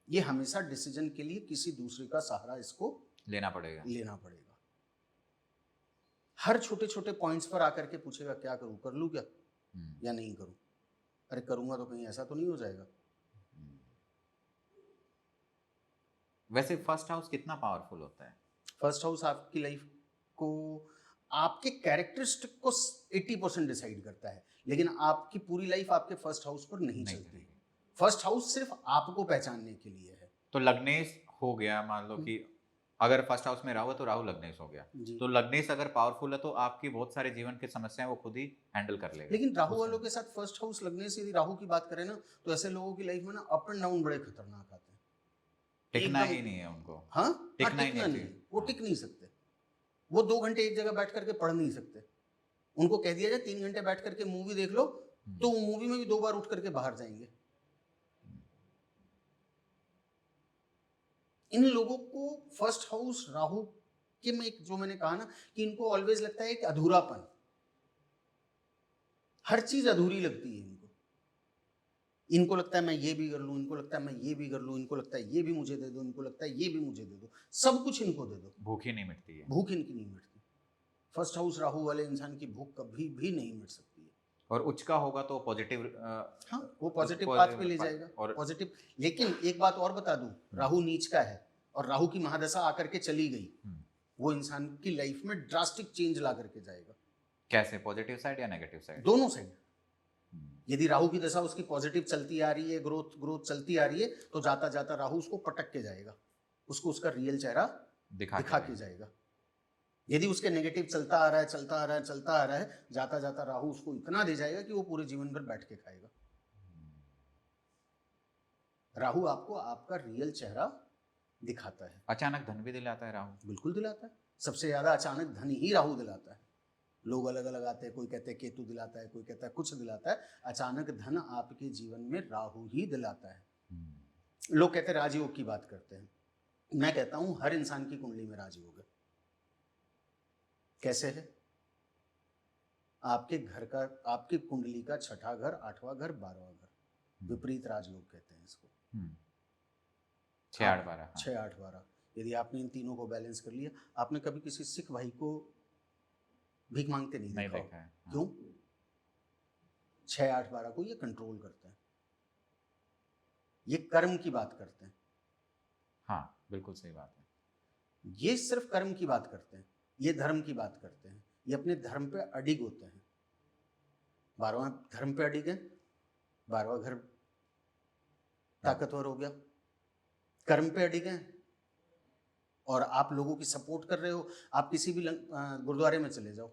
ये हमेशा डिसीजन के लिए किसी दूसरे का सहारा इसको लेना पड़ेगा। हर छोटे छोटे पॉइंट्स पर आकर के पूछेगा क्या करूं, कर लूं क्या या नहीं करूं? अरे करूंगा तो कहीं ऐसा तो नहीं हो जाएगा। वैसे फर्स्ट हाउस कितना पावरफुल होता है? फर्स्ट हाउस आपकी लाइफ को, आपके कैरेक्टरिस्टिक को 80% डिसाइड करता है, लेकिन आपकी पूरी लाइफ आपके फर्स्ट हाउस पर नहीं चलती। फर्स्ट हाउस सिर्फ आपको पहचानने के लिए है। तो लग्नेश हो गया, मान लो कि अगर फर्स्ट हाउस में राहु है तो राहु लग्नेश हो गया, तो लग्नेश अगर पावरफुल है तो आपकी बहुत सारे जीवन की समस्याएं वो खुद ही हैंडल कर लेगा। लेकिन राहु वालों के साथ फर्स्ट हाउस लग्नेश, यदि राहु की बात करें ना, तो ऐसे लोगों की लाइफ में ना अप एंड डाउन बड़े खतरनाक आते हैं। टिकना ही नहीं है उनको। टिकना नहीं, वो टिक नहीं सकते। वो 2 घंटे एक जगह बैठ करके पढ़ नहीं सकते। उनको कह दिया जाए 3 घंटे बैठ करके मूवी देख लो, तो मूवी में भी 2 बार उठ करके बाहर जाएंगे। इन लोगों को फर्स्ट हाउस राहु के में, जो मैंने कहा ना कि इनको ऑलवेज लगता है एक अधूरापन, हर चीज अधूरी लगती है इनको लगता है मैं ये भी कर लूं, इनको लगता है मैं ये भी कर लूं, इनको लगता है ये भी मुझे दे दो, इनको लगता है ये भी मुझे दे दो, सब कुछ इनको दे दो। भूख ही नहीं मिटती है। भूख इनकी नहीं मिटती। फर्स्ट हाउस राहु वाले इंसान की भूख कभी भी नहीं मिट सकती है। और उच्च का होगा तो पॉजिटिव, वो पॉजिटिव पाथ पे ले जाएगा और पॉजिटिव। लेकिन एक बात और बता दूं, राहु नीच का है और राहु की महादशा आकर के चली गई, वो इंसान की लाइफ में ड्रास्टिक चेंज ला करके जाएगा। कैसे? पॉजिटिव साइड या नेगेटिव साइड? दोनों साइड। यदि राहु की दशा उसकी पॉजिटिव चलती आ रही है, ग्रोथ चलती आ रही है, तो जाता जाता राहु उसको पटक के जाएगा, उसको उसका रियल चेहरा दिखा के जाएगा। यदि उसके नेगेटिव चलता आ रहा है, जाता जाता राहु उसको इतना दे जाएगा कि वो पूरे जीवन भर बैठ के खाएगा। राहु आपको आपका रियल चेहरा दिखाता है। अचानक धन भी दिलाता है राहु। बिल्कुल दिलाता है, सबसे ज़्यादा अचानक धन ही राहु दिलाता है। लोग अलग अलग आते हैं, कोई कहते हैं केतु दिलाता है, कोई कहता है कुछ दिलाता है, अचानक धन आपके जीवन में राहु ही दिलाता है। लोग कहते हैं राजयोग की बात करते हैं, मैं कहता हूं हर इंसान की कुंडली में राजयोग है। कैसे है? आपके घर का, आपकी कुंडली का 6ठा घर, 8वां घर, 12वां घर, विपरीत राजयोग कहते हैं इसको। 6, 8, 12। 6, 8, 12। यदि आपने इन तीनों को बैलेंस कर लिया, आपने कभी किसी सिख भाई को भीख मांगते नहीं देखा देखा है। क्यों? 6, 8, 12 को ये कंट्रोल करते हैं, ये कर्म की बात करते हैं। हाँ, बिल्कुल सही बात है। ये सिर्फ कर्म की बात करते हैं, ये धर्म की बात करते हैं, ये अपने धर्म पे अडिग होते हैं। 12वां धर्म पे अडिग है, 12वां घर ताकतवर हो गया, कर्म पे अडिग है, और आप लोगों की सपोर्ट कर रहे हो। आप किसी भी गुरुद्वारे में चले जाओ,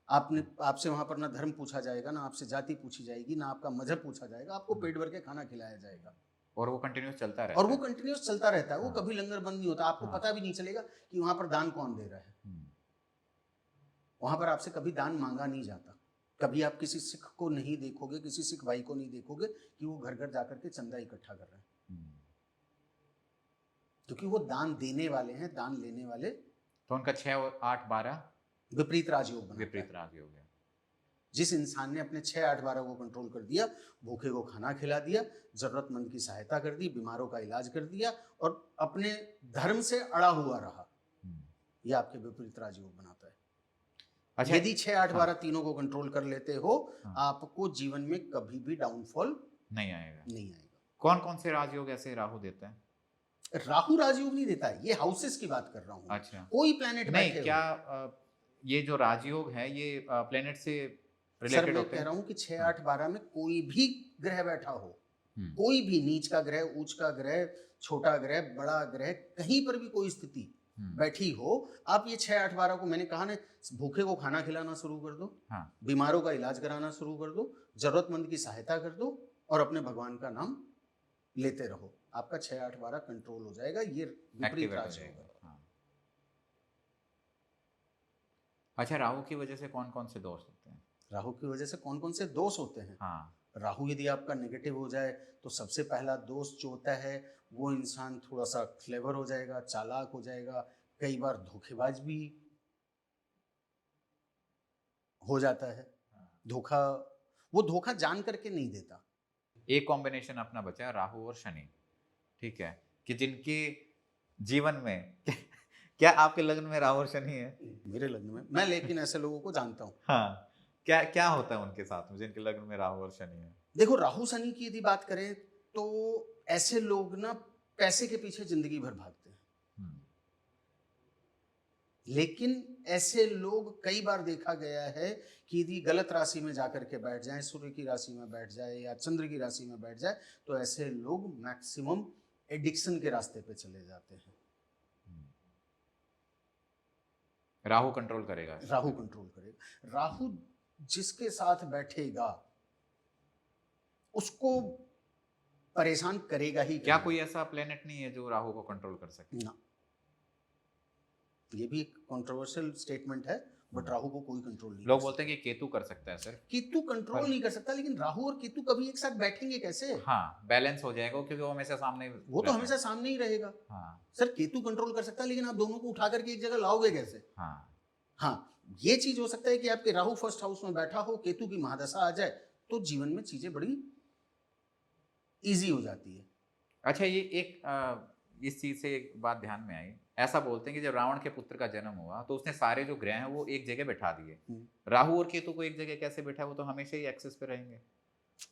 आपसे वहां पर ना धर्म पूछा जाएगा, ना आपसे जाति पूछी जाएगी, ना आपका मजहब पूछा जाएगा, आपको पेट भर के खाना खिलाया जाएगा, और वो कंटिन्यूस चलता रहता है। और वो कंटिन्यूस चलता रहता है। वो कभी लंगर बंद नहीं होता, आपको पता भी नहीं चलेगा कि वहां पर दान कौन दे रहा है। वहां पर आपसे कभी दान मांगा नहीं जाता। कभी आप किसी सिख को नहीं देखोगे, किसी सिख भाई को नहीं देखोगे कि वो घर घर जाकर के चंदा इकट्ठा कर रहे हैं, क्योंकि वो दान देने वाले हैं, दान लेने वाले। तो उनका 6 और 8, 12 विपरीत राजयोग बनाता है। विपरीत राजयोग है। जिस इंसान ने अपने 6, 8, 12 को कंट्रोल कर दिया, भूखे को खाना खिला दिया, जरूरतमंद की सहायता कर दी, बीमारों का इलाज कर दिया, और अपने धर्म से अड़ा हुआ रहा, यह आपके विपरीत राजयोग बनाता है। अच्छा, यदि 6, 8, 12 तीनों को कंट्रोल कर लेते हो, आपको जीवन में कभी भी डाउनफॉल नहीं आएगा। कौन कौन से राजयोग ऐसे राहु देता है? राहु राजयोग नहीं देता है, ये हाउसेस की बात कर रहा हूँ। अच्छा, कोई प्लेनेट नहीं, क्या ये जो राजयोग है ये प्लेनेट से रिलेटेड मैं होते कह हैं? रहा हूँ कि 6, 8, 12 में कोई भी ग्रह बैठा हो, कोई भी नीच का ग्रह, ऊंच का ग्रह, छोटा ग्रह, बड़ा ग्रह, कहीं पर भी कोई स्थिति बैठी हो, आप ये 6, 8, 12 को, मैंने कहा ना, भूखे को खाना खिलाना शुरू कर दो, बीमारों का इलाज कराना शुरू कर दो, जरूरतमंद की सहायता कर दो, और अपने भगवान का नाम लेते रहो। आपका 6, 8, 12 कंट्रोल हो जाएगा। ये विपरीत राजयोग है। अच्छा, राहु की वजह से कौन कौन से दोष होते हैं? राहु की वजह से कौन कौन से दोष होते हैं? राहु यदि आपका नेगेटिव हो जाए तो सबसे पहला दोष जो होता है, वो इंसान थोड़ा सा क्लेवर हो जाएगा, चालाक हो जाएगा, कई बार धोखेबाज भी हो जाता है। वो धोखा जान करके नहीं देता। एक कॉम्बिनेशन अपना बचा राहु और शनि, ठीक है, कि जिनके जीवन में क्या आपके लग्न में राहु और शनि है? मेरे लग्न में, मैं लेकिन ऐसे लोगों को जानता हूँ। हाँ, क्या क्या होता है उनके साथ में जिनके लग्न में राहु और शनि है? देखो, राहु शनि की यदि बात करें तो ऐसे लोग ना पैसे के पीछे जिंदगी भर भागते हैं, लेकिन ऐसे लोग कई बार देखा गया है कि यदि गलत राशि में जाकर के बैठ जाएं, सूर्य की राशि में बैठ जाए या चंद्र की राशि में बैठ जाए, तो ऐसे लोग मैक्सिमम एडिक्शन के रास्ते पे चले जाते हैं। राहु कंट्रोल करेगा। राहु कंट्रोल करेगा। राहु जिसके साथ बैठेगा उसको परेशान करेगा ही। क्या कोई ऐसा प्लेनेट नहीं है जो राहु को कंट्रोल कर सके? ना, ये भी एक कंट्रोवर्शियल स्टेटमेंट है, बट राहु को कोई कंट्रोल नहीं। लोग बोलते हैं कि केतु कर सकता है सर। केतु कंट्रोल नहीं कर सकता, लेकिन राहु और केतु कभी एक साथ बैठेंगे कैसे? हाँ, बैलेंस हो जाएगा क्योंकि वो हमेशा सामने, वो तो हमेशा सामने ही रहेगा। सर, केतु कंट्रोल कर सकता है, लेकिन आप दोनों को उठा करके एक जगह लाओगे कैसे? हाँ, ये चीज हो सकता है कि आपके राहु फर्स्ट हाउस में बैठा हो, केतु की महादशा आ जाए, तो जीवन में चीजें बड़ी इजी हो जाती है। अच्छा, ये एक इस चीज से एक बात ध्यान में आई, ऐसा बोलते हैं कि जब रावण के पुत्र का जन्म हुआ तो उसने सारे जो ग्रह हैं वो एक जगह बैठा दिए। राहु और केतु को एक जगह कैसे बैठा? वो तो हमेशा ही एक्सेस पे रहेंगे।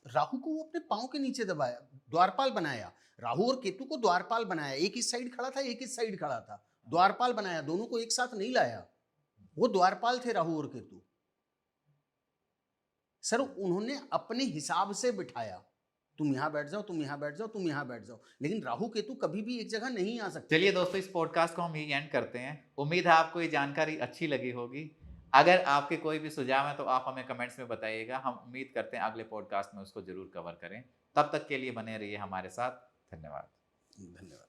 राहु को वो अपने पांव के नीचे दबाया, द्वारपाल बनाया। राहु और केतु को द्वारपाल बनाया, एक इस साइड खड़ा था, एक इस साइड खड़ा था, द्वारपाल बनाया, दोनों को एक साथ नहीं लाया। वो द्वारपाल थे राहु और केतु। सर, उन्होंने अपने हिसाब से बिठाया, तुम यहां बैठ जाओ, तुम यहां बैठ जाओ, तुम यहां बैठ जाओ, लेकिन राहु केतु कभी भी एक जगह नहीं आ सकते। चलिए दोस्तों, इस पॉडकास्ट को हम यही एंड करते हैं। उम्मीद है आपको ये जानकारी अच्छी लगी होगी। अगर आपके कोई भी सुझाव है तो आप हमें कमेंट्स में बताइएगा। हम उम्मीद करते हैं अगले पॉडकास्ट में उसको जरूर कवर करें। तब तक के लिए बने रहिए हमारे साथ। धन्यवाद।